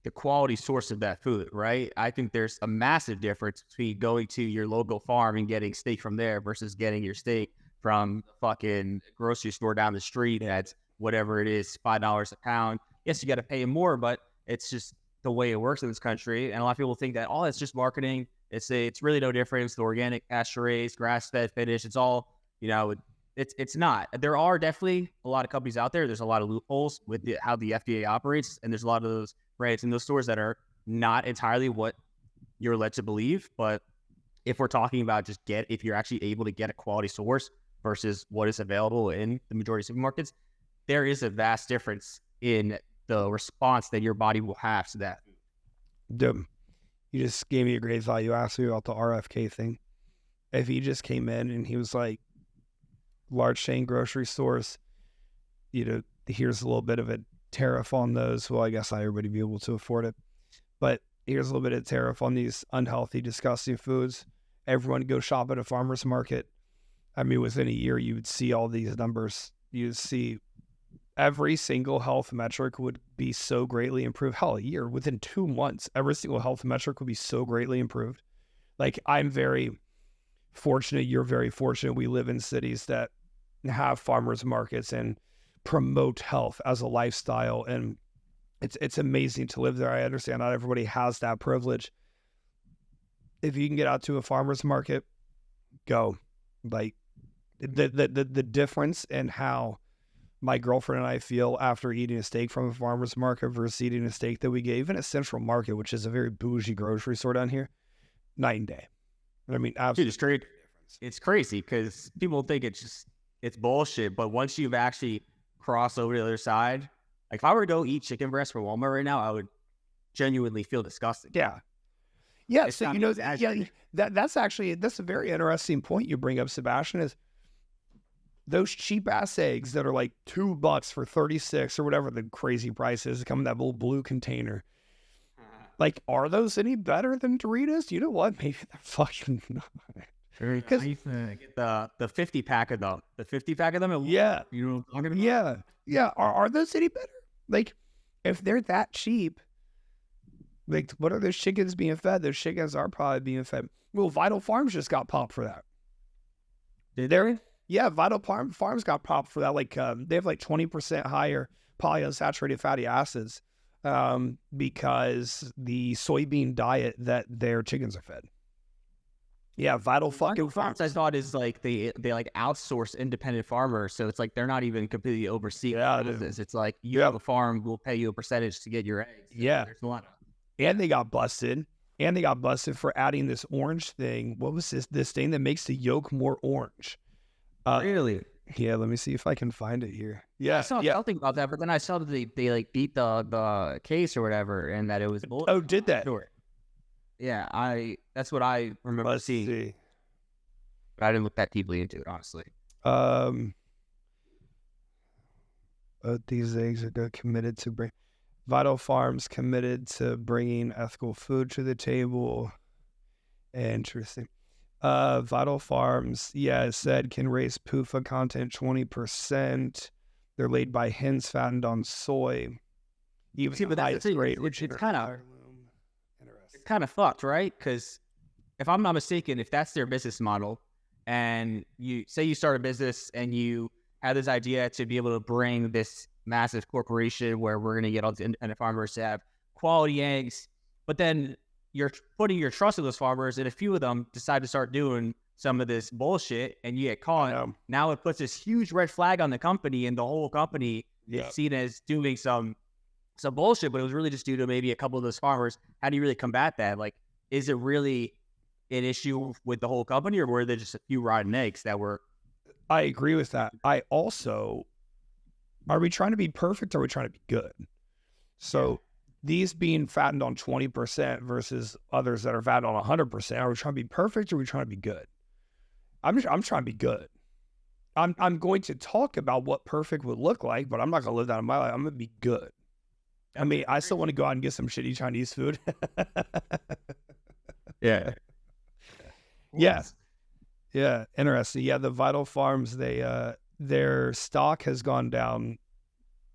the quality source of that food, right? I think there's a massive difference between going to your local farm and getting steak from there versus getting your steak from the fucking grocery store down the street at whatever it is, $5 a pound. Yes, you got to pay more, but it's just the way it works in this country. And a lot of people think that, oh, it's just marketing. It's really no difference. The organic, pasture raised, grass fed, finished. It's all, it's not. There are definitely a lot of companies out there. There's a lot of loopholes with how the FDA operates. And there's a lot of those brands in those stores that are not entirely what you're led to believe. But if we're talking about if you're actually able to get a quality source versus what is available in the majority of supermarkets, there is a vast difference in the response that your body will have to that.
Dude, you just gave me a great thought. You asked me about the RFK thing. If he just came in and he was like, large chain grocery stores, here's a little bit of a tariff on those. Well, I guess not everybody be able to afford it, but here's a little bit of tariff on these unhealthy, disgusting foods. Everyone go shop at a farmer's market. I mean, within a year, you would see all these numbers. You'd see every single health metric would be so greatly improved. Hell, a year, within 2 months, every single health metric would be so greatly improved. Like, I'm very fortunate. You're very fortunate. We live in cities that have farmers markets and promote health as a lifestyle and it's amazing to live there. I understand not everybody has that privilege. If you can get out to a farmer's market, go. Like the difference in how my girlfriend and I feel after eating a steak from a farmer's market versus eating a steak that we get even at Central Market, which is a very bougie grocery store down here, night and day. I mean, absolutely.
Dude, it's crazy because people think it's bullshit. But once you've actually crossed over to the other side, like if I were to go eat chicken breast from Walmart right now, I would genuinely feel disgusting.
Yeah. Yeah.
It's
So,
not
you know,
exaggerating.
that's a very interesting point you bring up, Sebastian, is those cheap ass eggs that are like $2 for 36 or whatever the crazy price is, come in that little blue container. Like, are those any better than Doritos? You know what? Maybe they're fucking not.
I used to get the 50 pack of them. The 50 pack of them.
Yeah.
You know what I'm talking about?
Yeah. Yeah. Are those any better? Like, if they're that cheap, like, what are those chickens being fed? Those chickens are probably being fed. Well, Vital Farms just got popped for that.
Did they?
Yeah, Vital Farms got popped for that. Like, they have like 20% higher polyunsaturated fatty acids because the soybean diet that their chickens are fed. Yeah, Vital fucking Farms.
I thought is like they like outsource independent farmers, so it's like they're not even completely overseeing this. It's like you have a farm, we'll pay you a percentage to get your eggs.
Yeah,
there's a lot of.
And they got busted. And they got busted for adding this orange thing. What was this thing that makes the yolk more orange?
Really?
Yeah, let me see if I can find it here. Yeah,
I saw something about that, but then I saw that they like beat the case or whatever, and that it was bullshit.
Oh, did that?
Sure. Yeah, that's what I remember seeing.
See.
But I didn't look that deeply into it, honestly.
These eggs are committed to bring. Vital Farms committed to bringing ethical food to the table. Interesting. Vital Farms, it said can raise PUFA content 20%. They're laid by hens fattened on soy. Even
see, but that's the thing. It's kind of fucked, right? Because if I'm not mistaken, if that's their business model, and you say you start a business and you have this idea to be able to bring this massive corporation where we're going to get all the independent farmers to have quality eggs, but then you're putting your trust in those farmers, and a few of them decide to start doing some of this bullshit, and you get caught. Now it puts this huge red flag on the company, and the whole company is seen as doing some bullshit, but it was really just due to maybe a couple of those farmers. How do you really combat that? Like, is it really an issue with the whole company, or were there just a few rotten eggs that were?
I agree with that. I also, are we trying to be perfect or are we trying to be good? So these being fattened on 20% versus others that are fattened on 100%, are we trying to be perfect or are we trying to be good? I'm trying to be good. I'm going to talk about what perfect would look like, but I'm not going to live that in my life. I'm going to be good. I mean, I still want to go out and get some shitty Chinese food.
Yeah.
Yeah. Interesting. Yeah. The Vital Farms, their stock has gone down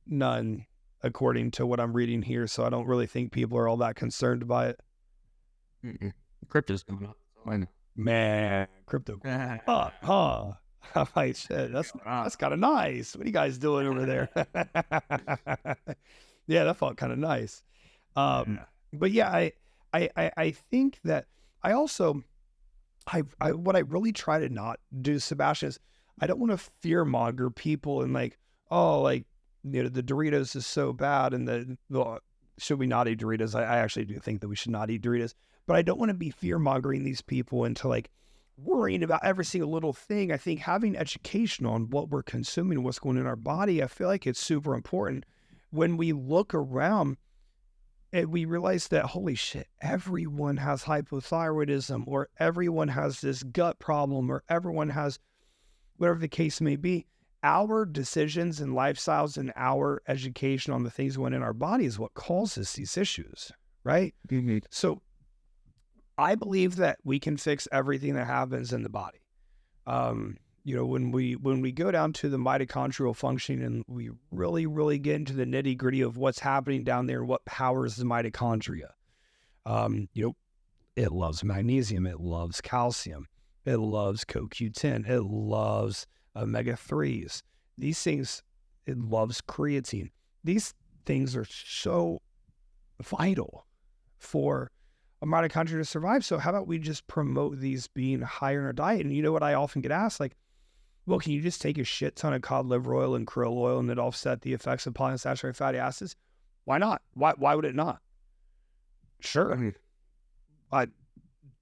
none, according to what I'm reading here. So I don't really think people are all that concerned by it.
Crypto's going up.
Man, crypto. I'm like, shit, that's kind of nice. What are you guys doing over there? Yeah, that felt kind of nice. But yeah, I think that I also, what I really try to not do, Sebastian, is I don't want to fearmonger people and like, oh, like, you know, the Doritos is so bad and should we not eat Doritos? I actually do think that we should not eat Doritos, but I don't want to be fear-mongering these people into like worrying about every single little thing. I think having education on what we're consuming, what's going in our body, I feel like it's super important. When we look around and we realize that, holy shit, everyone has hypothyroidism, or everyone has this gut problem, or everyone has whatever the case may be. Our decisions and lifestyles and our education on the things going in our body is what causes these issues, right?
Mm-hmm.
So I believe that we can fix everything that happens in the body. You know, when we go down to the mitochondrial function and we really, really get into the nitty gritty of what's happening down there and what powers the mitochondria, you know, it loves magnesium, it loves calcium, it loves CoQ10, it loves omega-3s. These things, it loves creatine. These things are so vital for a mitochondria to survive. So how about we just promote these being higher in our diet? And you know what I often get asked, like, well, can you just take a shit ton of cod liver oil and krill oil and it offset the effects of polyunsaturated fatty acids? Why not? Why would it not? Sure. I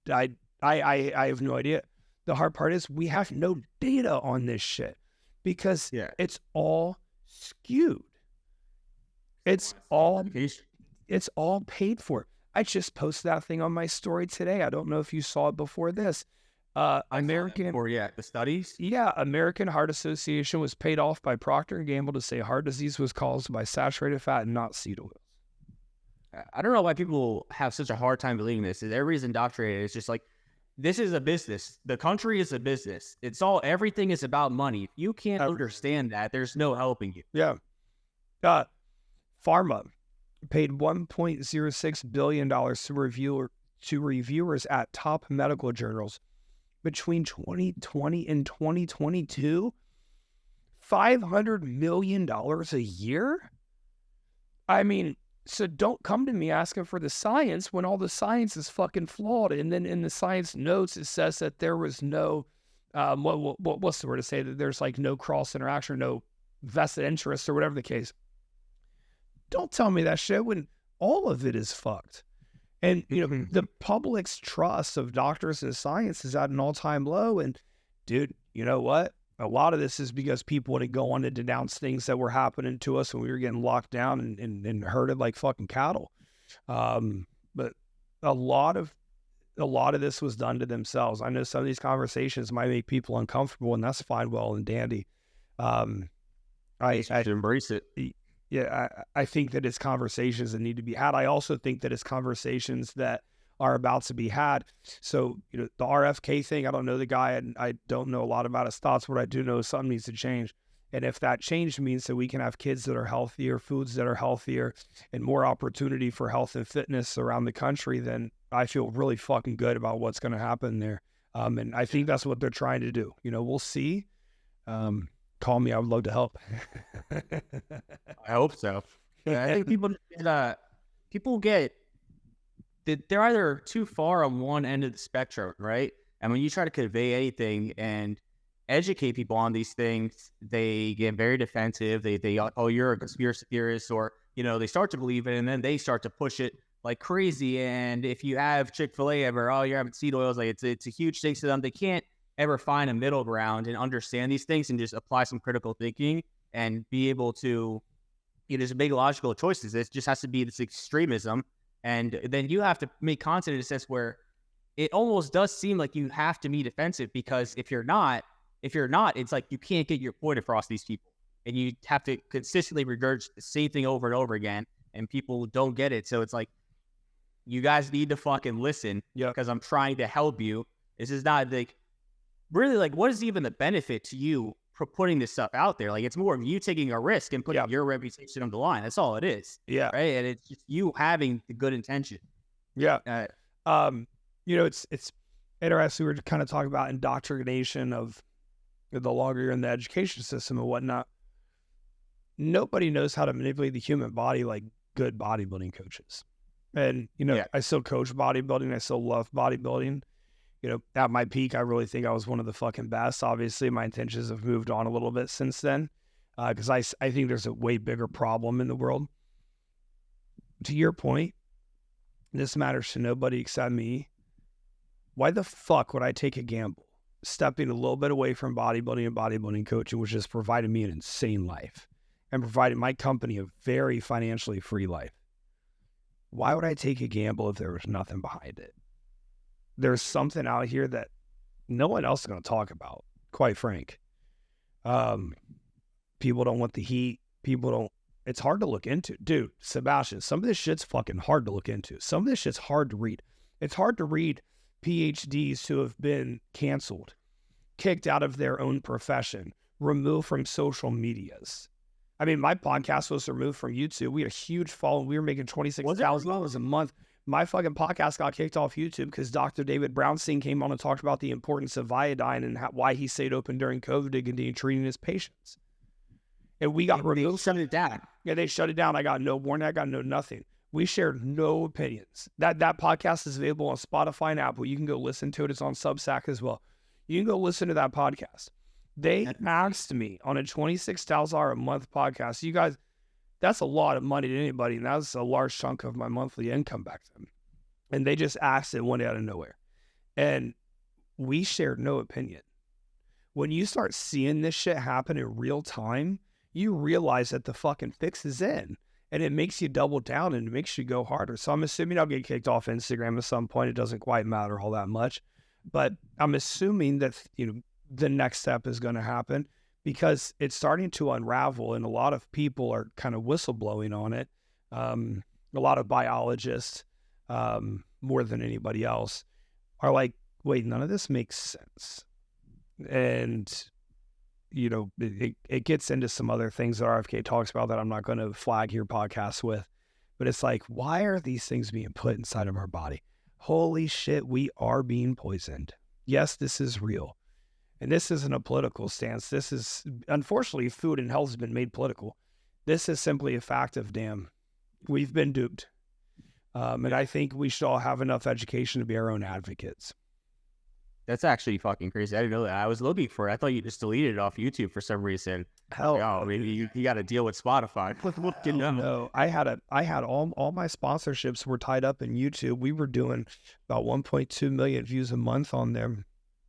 have no idea. The hard part is we have no data on this shit because it's all skewed. It's all paid for. I just posted that thing on my story today. I don't know if you saw it before this.
The studies.
Yeah, American Heart Association was paid off by Procter & Gamble to say heart disease was caused by saturated fat and not seed oils.
I don't know why people have such a hard time believing this. Everybody's indoctrinated. It's just like, this is a business. The country is a business. Everything is about money. If you can't understand that, there's no helping you.
Yeah. Pharma paid $1.06 billion to reviewers at top medical journals between 2020 and 2022. $500 million a year? I mean, so don't come to me asking for the science when all the science is fucking flawed. And then in the science notes, it says that there was no, what's the word to say, that there's like no cross interaction, no vested interest or whatever the case. Don't tell me that shit when all of it is fucked. And, you know, the public's trust of doctors and science is at an all-time low. And, dude, you know what? A lot of this is because people wouldn't go on to denounce things that were happening to us when we were getting locked down and herded like fucking cattle. But a lot of this was done to themselves. I know some of these conversations might make people uncomfortable, and that's fine, well and dandy. I
should embrace it.
Yeah, I think that it's conversations that need to be had. I also think that it's conversations that are about to be had. So, you know, the RFK thing, I don't know the guy, and I don't know a lot about his thoughts. What I do know is something needs to change. And if that change means that we can have kids that are healthier, foods that are healthier, and more opportunity for health and fitness around the country, then I feel really fucking good about what's going to happen there. And I think that's what they're trying to do. You know, we'll see. Call me. I would love to help.
I hope so. I think people get that they're either too far on one end of the spectrum, right? And when you try to convey anything and educate people on these things, they get very defensive. They oh, you're a conspiracy theorist, or, you know, they start to believe it, and then they start to push it like crazy. And if you have Chick-fil-A ever, oh, you're having seed oils, like it's a huge thing to them. They can't ever find a middle ground and understand these things and just apply some critical thinking and be able to, you know, just make logical choices. It just has to be this extremism. And then you have to make content in a sense where it almost does seem like you have to be defensive, because if you're not, it's like you can't get your point across these people, and you have to consistently regurgitate the same thing over and over again, and people don't get it. So it's like, you guys need to fucking listen, because I'm trying to help you. This is not like, really, like, what is even the benefit to you for putting this stuff out there? Like, it's more of you taking a risk and putting your reputation on the line. That's all it is. Yeah. Right. And it's just you having the good intention.
Yeah. You know, it's interesting. We were kind of talking about indoctrination of the longer you're in the education system and whatnot. Nobody knows how to manipulate the human body like good bodybuilding coaches. And, you know, I still coach bodybuilding. I still love bodybuilding. You know, at my peak, I really think I was one of the fucking best. Obviously, my intentions have moved on a little bit since then, because I think there's a way bigger problem in the world. To your point, this matters to nobody except me. Why the fuck would I take a gamble stepping a little bit away from bodybuilding and bodybuilding coaching, which has provided me an insane life and provided my company a very financially free life? Why would I take a gamble if there was nothing behind it? There's something out here that no one else is going to talk about, quite frank. People don't want the heat. It's hard to look into. Dude, Sebastian, some of this shit's fucking hard to look into. Some of this shit's hard to read. It's hard to read PhDs who have been canceled, kicked out of their own profession, removed from social medias. I mean, my podcast was removed from YouTube. We had a huge following. We were making $26,000 a month. My fucking podcast got kicked off YouTube because Dr. David Brownstein came on and talked about the importance of iodine and why he stayed open during COVID to continue treating his patients. And we got removed.
Shut it down.
Yeah, they shut it down. I got no warning. I got no nothing. We shared no opinions. That podcast is available on Spotify and Apple. You can go listen to it. It's on Substack as well. You can go listen to that podcast. They asked me on a $26,000 a month podcast. You guys, that's a lot of money to anybody, and that's a large chunk of my monthly income back then. And they just asked it one day out of nowhere. And we shared no opinion. When you start seeing this shit happen in real time, you realize that the fucking fix is in. And it makes you double down and it makes you go harder. So I'm assuming I'll get kicked off Instagram at some point. It doesn't quite matter all that much. But I'm assuming that, the next step is going to happen because it's starting to unravel and a lot of people are kind of whistleblowing on it. A lot of biologists, more than anybody else, are like, wait, none of this makes sense. And it gets into some other things that RFK talks about that I'm not going to flag your podcast with, but it's like, why are these things being put inside of our body? Holy shit, we are being poisoned. Yes, this is real. And this isn't a political stance. This is, unfortunately, food and health has been made political. This is simply a fact of, damn, we've been duped. And I think we should all have enough education to be our own advocates.
That's actually fucking crazy. I didn't know that. I was looking for it. I thought you just deleted it off YouTube for some reason.
Hell,
I mean, you got to deal with Spotify.
No, I had all my sponsorships were tied up in YouTube. We were doing about 1.2 million views a month on them.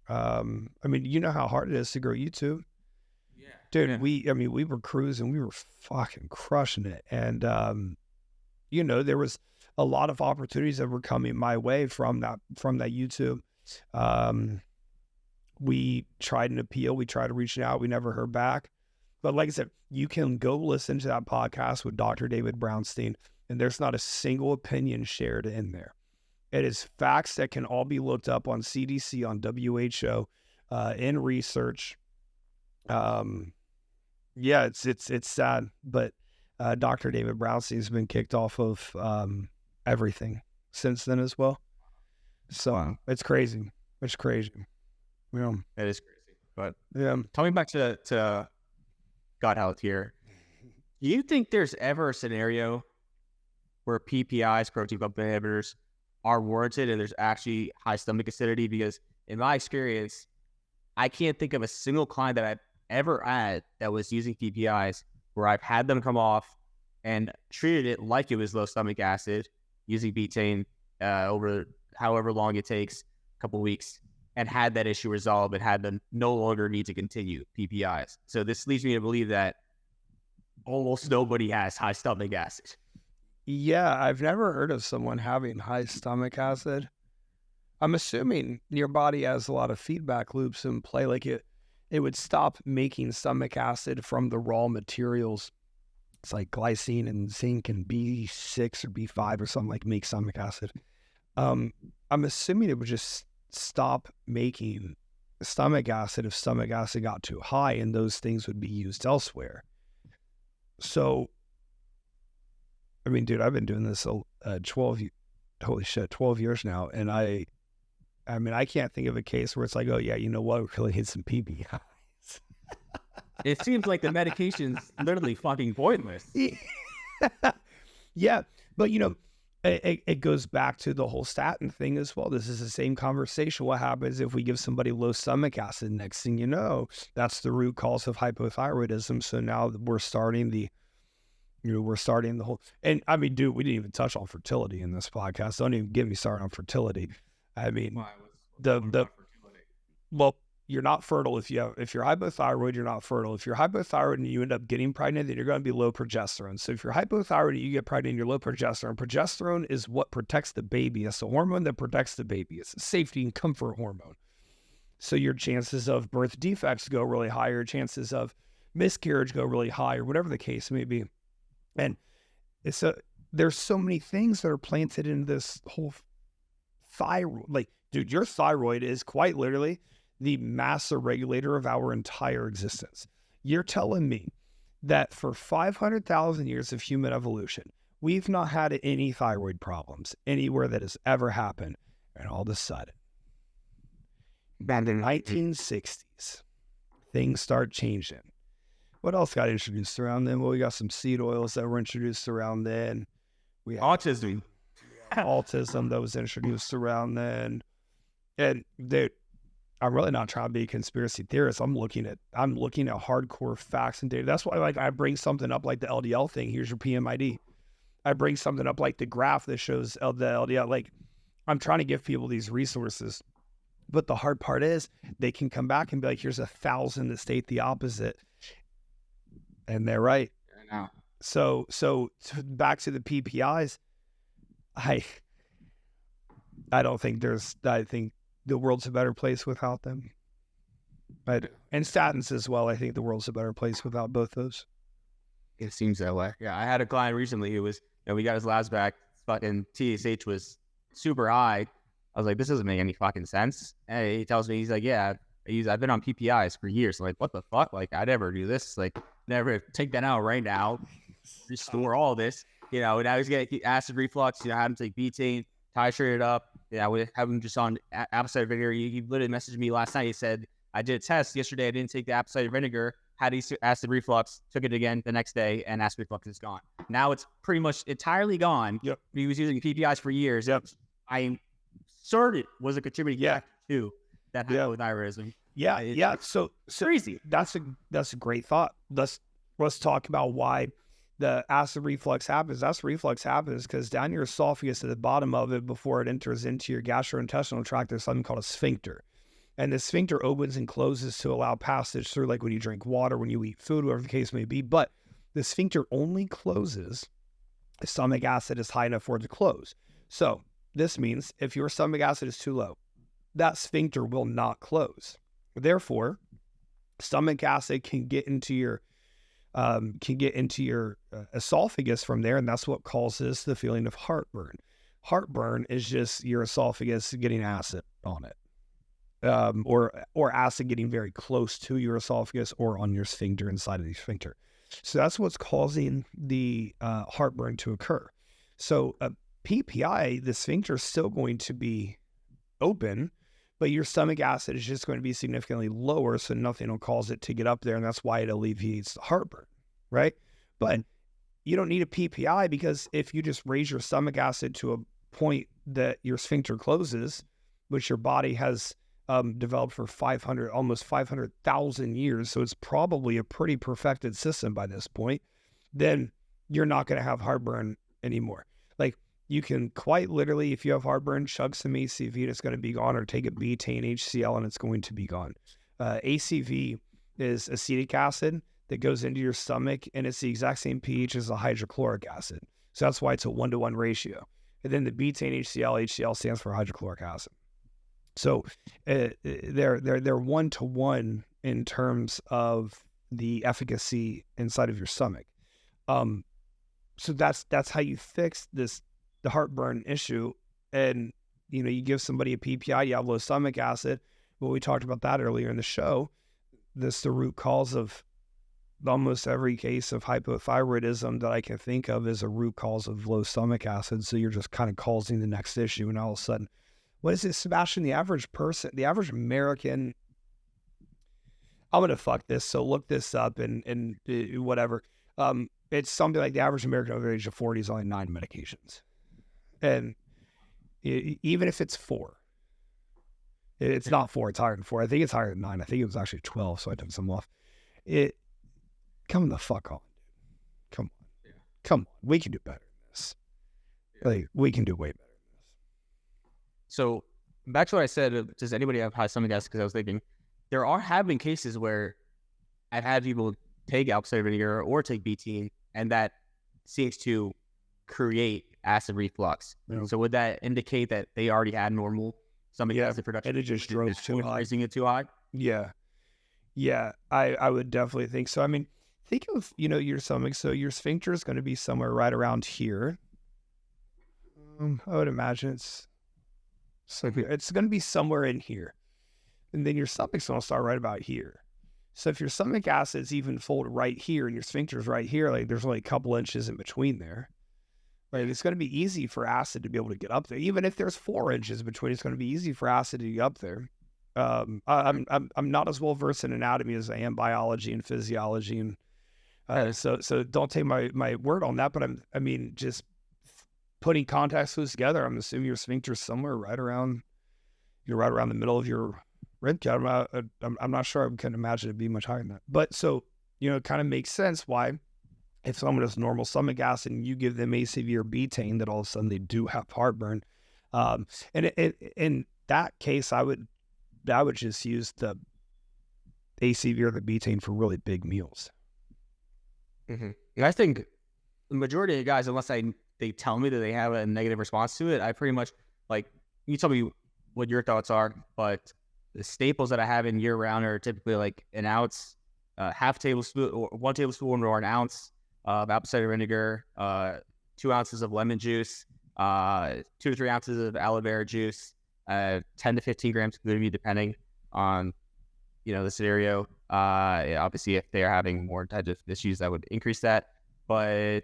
I mean, you know how hard it is to grow YouTube. Yeah, dude. Yeah. We were cruising. We were fucking crushing it, and there was a lot of opportunities that were coming my way from that YouTube. We tried an appeal. We tried to reach out. We never heard back. But like I said, you can go listen to that podcast with Dr. David Brownstein, and there's not a single opinion shared in there. It is facts that can all be looked up on CDC, on WHO, in research. It's sad, but Dr. David Brownstein's been kicked off of everything since then as well. So wow. It's crazy. It's crazy. Yeah.
It is crazy. But
yeah,
coming back to gut health here, do you think there's ever a scenario where PPIs, protein pump inhibitors, are warranted and there's actually high stomach acidity? Because in my experience, I can't think of a single client that I've ever had that was using PPIs where I've had them come off and treated it like it was low stomach acid using betaine over however long it takes, a couple weeks, and had that issue resolved and had them no longer need to continue PPIs. So this leads me to believe that almost nobody has high stomach acid.
Yeah, I've never heard of someone having high stomach acid. I'm assuming your body has a lot of feedback loops in play. Like it would stop making stomach acid from the raw materials. It's like glycine and zinc and B6 or B5 or something like make stomach acid. I'm assuming it would just stop making stomach acid if stomach acid got too high, and those things would be used elsewhere. So, I mean, dude, I've been doing this 12 years now, and I can't think of a case where it's like, oh yeah, you know what, we really need some PPIs.
It seems like the medication's literally fucking pointless.
Yeah, but it goes back to the whole statin thing as well. This is the same conversation. What happens if we give somebody low stomach acid? Next thing you know, that's the root cause of hypothyroidism. So now we're starting the whole, and I mean, dude, we didn't even touch on fertility in this podcast. Don't even get me started on fertility. I mean, well, you're not fertile if you're hypothyroid, you're not fertile. If you're hypothyroid and you end up getting pregnant, then you're going to be low progesterone. So if you're hypothyroid and you get pregnant and you're low progesterone, progesterone is what protects the baby. It's the hormone that protects the baby. It's a safety and comfort hormone. So your chances of birth defects go really high, your chances of miscarriage go really high, or whatever the case may be. And there's so many things that are planted in this whole thyroid. Like, dude, your thyroid is quite literally the master regulator of our entire existence. You're telling me that for 500,000 years of human evolution, we've not had any thyroid problems anywhere that has ever happened. And all of a sudden, in the 1960s, things start changing. What else got introduced around then? Well, we got some seed oils that were introduced around then. We had
Autism.
autism that was introduced around then. And I'm really not trying to be a conspiracy theorist. I'm looking at hardcore facts and data. That's why, like, I bring something up like the LDL thing. Here's your PMID. I bring something up like the graph that shows the LDL. Like, I'm trying to give people these resources. But the hard part is they can come back and be like, here's 1,000 that state the opposite. And they're right.
I know.
So back to the PPIs, I don't think I think the world's a better place without them. And statins as well. I think the world's a better place without both those.
It seems that way. Yeah, I had a client recently who was, we got his labs back, fucking TSH was super high. I was like, this doesn't make any fucking sense. And he tells me, he's like, yeah, I've been on PPIs for years. I'm like, what the fuck? Like, I never do this. Like, never take that out right now. Restore all this. Now he's getting acid reflux. Had him take betaine, titrate it up. I would have him just on apple cider vinegar. He literally messaged me last night. He said, I did a test yesterday. I didn't take the apple cider vinegar. Had acid reflux. Took it again the next day, and acid reflux is gone. Now it's pretty much entirely gone.
Yep.
He was using PPIs for years.
Yep.
I certain was a contributing factor to that hypothyroidism.
Yeah. So
crazy.
That's a great thought. Let's talk about why the acid reflux happens. Acid reflux happens because down your esophagus at the bottom of it, before it enters into your gastrointestinal tract, there's something called a sphincter. And the sphincter opens and closes to allow passage through, like when you drink water, when you eat food, whatever the case may be. But the sphincter only closes if stomach acid is high enough for it to close. So this means if your stomach acid is too low, that sphincter will not close. Therefore, stomach acid can get into your esophagus from there, and that's what causes the feeling of heartburn. Heartburn is just your esophagus getting acid on it, or acid getting very close to your esophagus or on your sphincter, inside of the sphincter. So that's what's causing the heartburn to occur. So PPI, the sphincter is still going to be open, but your stomach acid is just going to be significantly lower, so nothing will cause it to get up there, and that's why it alleviates the heartburn, right? But you don't need a PPI, because if you just raise your stomach acid to a point that your sphincter closes, which your body has developed for almost 500,000 years, so it's probably a pretty perfected system by this point, then you're not going to have heartburn anymore. Like, you can quite literally, if you have heartburn, chug some ACV and it's going to be gone, or take a betaine HCl and it's going to be gone. ACV is acetic acid that goes into your stomach, and it's the exact same pH as a hydrochloric acid. So that's why it's a 1-to-1 ratio. And then the betaine HCl stands for hydrochloric acid. So they're 1-to-1 in terms of the efficacy inside of your stomach. So that's how you fix the heartburn issue. And you give somebody a PPI, you have low stomach acid. Well, we talked about that earlier in the show. This the root cause of almost every case of hypothyroidism that I can think of is a root cause of low stomach acid. So you're just kind of causing the next issue, and all of a sudden, what is it, Sebastian? The average person, the average American, I'm going to fuck this, so look this up and whatever. It's something like the average American over the age of 40 is only 9 medications. And even if it's 4, it's not 4, it's higher than 4. I think it's higher than 9. I think it was actually 12, so I took some off. Come the fuck on, dude. Come on. We can do better than this. Like, we can do way better than this.
So back to what I said, does anybody have high stomach acid? Because I was thinking, have been cases where I've had people take apple cider vinegar or take betaine, and that seems to create acid reflux. Yeah. So would that indicate that they already had normal stomach acid production?
And it just drove too high.
Raising it too high?
Yeah, I would definitely think so. I mean, think of, your stomach. So your sphincter is going to be somewhere right around here. I would imagine it's going to be somewhere in here. And then your stomach's going to start right about here. So if your stomach acid's even folded right here and your sphincter's right here, like there's only a couple inches in between there. Right? It's going to be easy for acid to be able to get up there. Even if there's 4 inches between, it's going to be easy for acid to get up there. I'm not as well versed in anatomy as I am biology and physiology and So don't take my word on that, but I mean, just putting contact fluids together, I'm assuming your sphincter's somewhere right around the middle of your rib cavity. I'm not sure. I can imagine it'd be much higher than that. But so, it kind of makes sense why if someone has normal stomach acid and you give them ACV or betaine, that all of a sudden they do have heartburn. And in that case, I would just use the ACV or the betaine for really big meals.
Mm-hmm. And I think the majority of guys, unless they tell me that they have a negative response to it, I pretty much, like, you tell me what your thoughts are, but the staples that I have in year round are typically like an ounce, half tablespoon or 1 tablespoon or an ounce of apple cider vinegar, 2 ounces of lemon juice, 2 to 3 ounces of aloe vera juice, 10 to 15 grams of glutamine, depending on, the scenario. Obviously, if they are having more digestive issues, that would increase that. But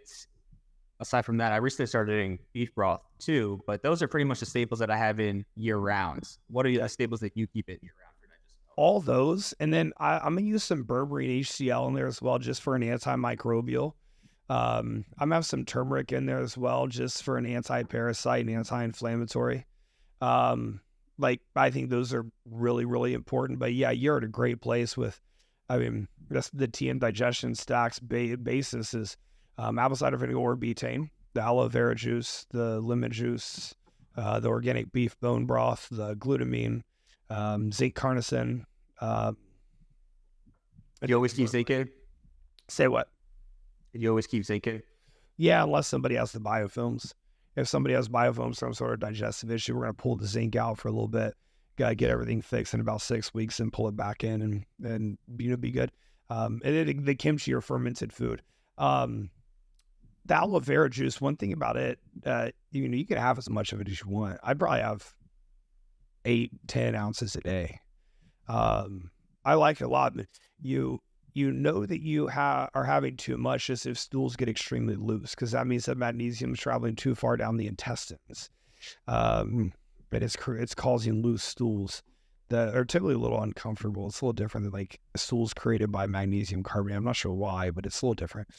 aside from that, I recently started doing beef broth too, but those are pretty much the staples that I have in year rounds. What are the staples that you keep in year round for digestive?
All those. And then I'm going to use some berberine HCl in there as well, just for an antimicrobial. I'm going to have some turmeric in there as well, just for an anti-parasite and anti-inflammatory. I think those are really, really important. But yeah, you're at a great place with, that's the TM digestion stacks basis is apple cider vinegar or betaine, the aloe vera juice, the lemon juice, the organic beef bone broth, the glutamine, zinc carnosine.
You always keep zinc in?
Say what?
You always keep zinc in?
Yeah, unless somebody has the biofilms. If somebody has biofilms, some sort of digestive issue, we're going to pull the zinc out for a little bit. Got to get everything fixed in about 6 weeks and pull it back in and be good. And then the kimchi or fermented food. The aloe vera juice, one thing about it, you can have as much of it as you want. I'd probably have 8-10 ounces a day. I like it a lot, but you know that you are having too much just if stools get extremely loose, because that means that magnesium is traveling too far down the intestines. But it's causing loose stools that are typically a little uncomfortable. It's a little different than like stools created by magnesium carbonate. I'm not sure why, but it's a little different.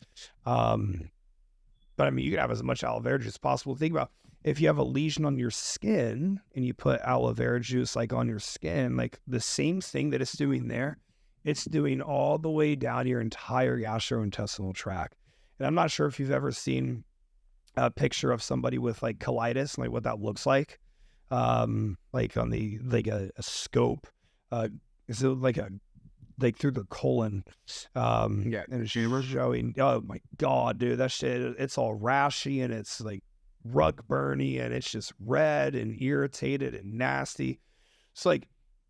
But you can have as much aloe vera juice as possible. Think about if you have a lesion on your skin and you put aloe vera juice on your skin, like the same thing that it's doing there, it's doing all the way down your entire gastrointestinal tract. And I'm not sure if you've ever seen a picture of somebody with colitis, what that looks like. On a scope, is it through the colon? And it's showing, oh my God, dude, that shit, it's all rashy and it's rug burny and it's just red and irritated and nasty. So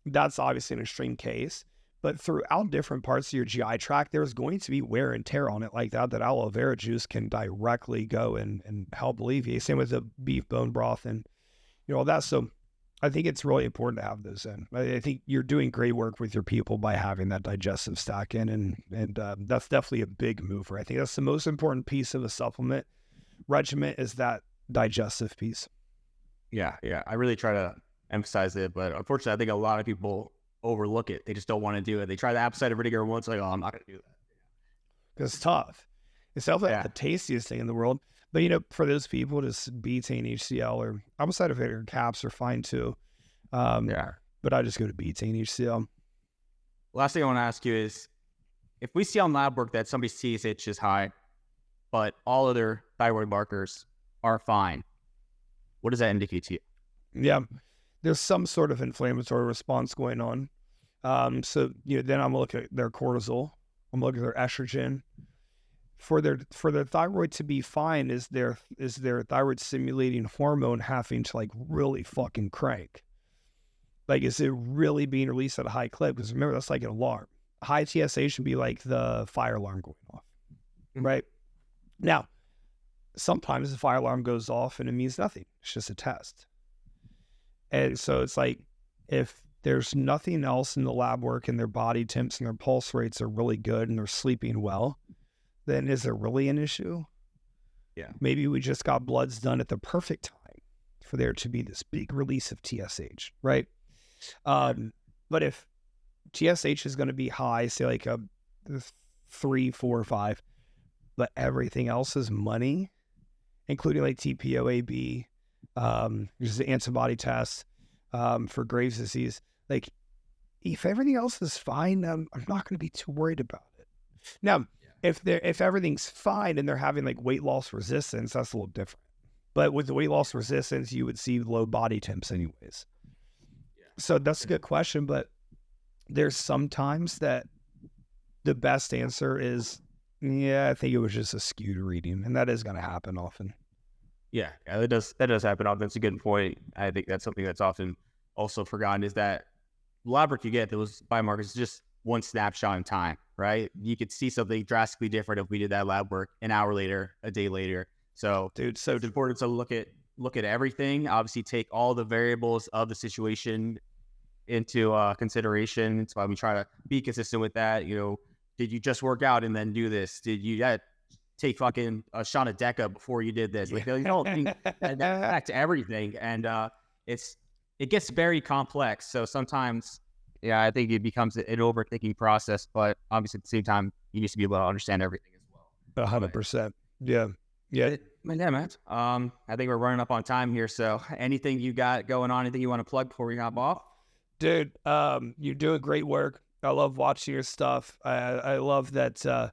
that's obviously an extreme case, but throughout different parts of your GI tract, there's going to be wear and tear on it like that aloe vera juice can directly go and help alleviate. Same with the beef bone broth and all that. So I think it's really important to have those in. I think you're doing great work with your people by having that digestive stack in, and that's definitely a big mover. I think that's the most important piece of a supplement regimen is that digestive piece.
Yeah. I really try to emphasize it, but unfortunately, I think a lot of people overlook it. They just don't want to do it. They try the apple cider vinegar once, oh, I'm not going to do that.
Because it's tough. It's definitely the tastiest thing in the world. But, for those people, just betaine HCl or apple cider vinegar caps are fine too. But I just go to betaine HCl.
Last thing I want to ask you is, if we see on lab work that somebody's TSH is high, but all other thyroid markers are fine, what does that indicate to you?
Yeah, there's some sort of inflammatory response going on. So then I'm going to look at their cortisol. I'm going to look at their estrogen. For their thyroid to be fine, is their thyroid stimulating hormone having to really fucking crank? Is it really being released at a high clip? Because remember, that's like an alarm. High TSH should be like the fire alarm going off, right? Now, sometimes the fire alarm goes off and it means nothing. It's just a test. And so it's if there's nothing else in the lab work and their body temps and their pulse rates are really good and they're sleeping well, then is there really an issue?
Yeah.
Maybe we just got bloods done at the perfect time for there to be this big release of TSH, right? But if TSH is going to be high, say a 3, 4, 5, but everything else is money, including like TPOAB, which is an antibody test for Graves' disease. Like, if everything else is fine, I'm not going to be too worried about it. Now, if everything's fine and they're having like weight loss resistance, that's a little different. But with the weight loss resistance, you would see low body temps anyways. So that's a good question, but there's sometimes that the best answer is, yeah, I think it was just a skewed reading, and that is going to happen often.
Yeah, that does happen often. That's a good point. I think that's something that's often also forgotten, is that lab work you get, those biomarkers, is just one snapshot in time, right? You could see something drastically different if we did that lab work an hour later, a day later. So, dude, so it's important to look at everything. Obviously, take all the variables of the situation into consideration. That's why we try to be consistent with that. You know, did you just work out and then do this? Did you take fucking a shot of Deca before you did this? Like, you don't think that affects everything, and it gets very complex. So sometimes, yeah, I think it becomes an overthinking process. But obviously, at the same time, you need to be able to understand everything as well.
100%. Yeah. Yeah,
man. I think we're running up on time here. So anything you got going on? Anything you want to plug before we hop off?
Dude, you're doing great work. I love watching your stuff. I love that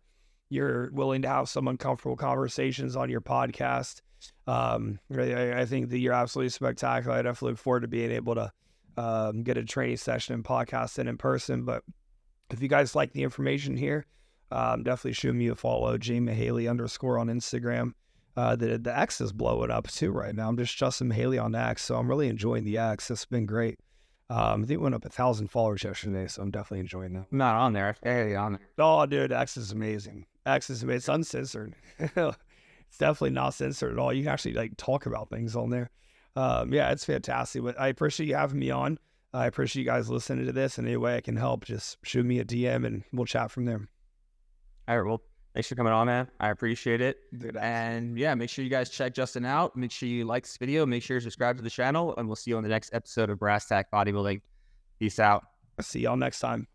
you're willing to have some uncomfortable conversations on your podcast. I think that you're absolutely spectacular. I definitely look forward to being able to get a training session and podcasting in person. But if you guys like the information here, definitely shoot me a follow, Mihaly _ on Instagram. The X is blowing up too right now. I'm just Justin Mihaly on X, so I'm really enjoying the X. It's been great. I think it went up 1,000 followers yesterday, so I'm definitely enjoying that.
I'm not on there. Hey, on there.
Oh, dude, X is amazing. It's uncensored. It's definitely not censored at all. You can actually like talk about things on there. Yeah, it's fantastic. But I appreciate you having me on. I appreciate you guys listening to this. And any way I can help, just shoot me a DM and we'll chat from there.
All right, well, thanks for coming on, man. I appreciate it.
Dude,
and yeah, make sure you guys check Justin out. Make sure you like this video. Make sure you subscribe to the channel. And we'll see you on the next episode of Brass Tack Bodybuilding. Peace out.
See y'all next time.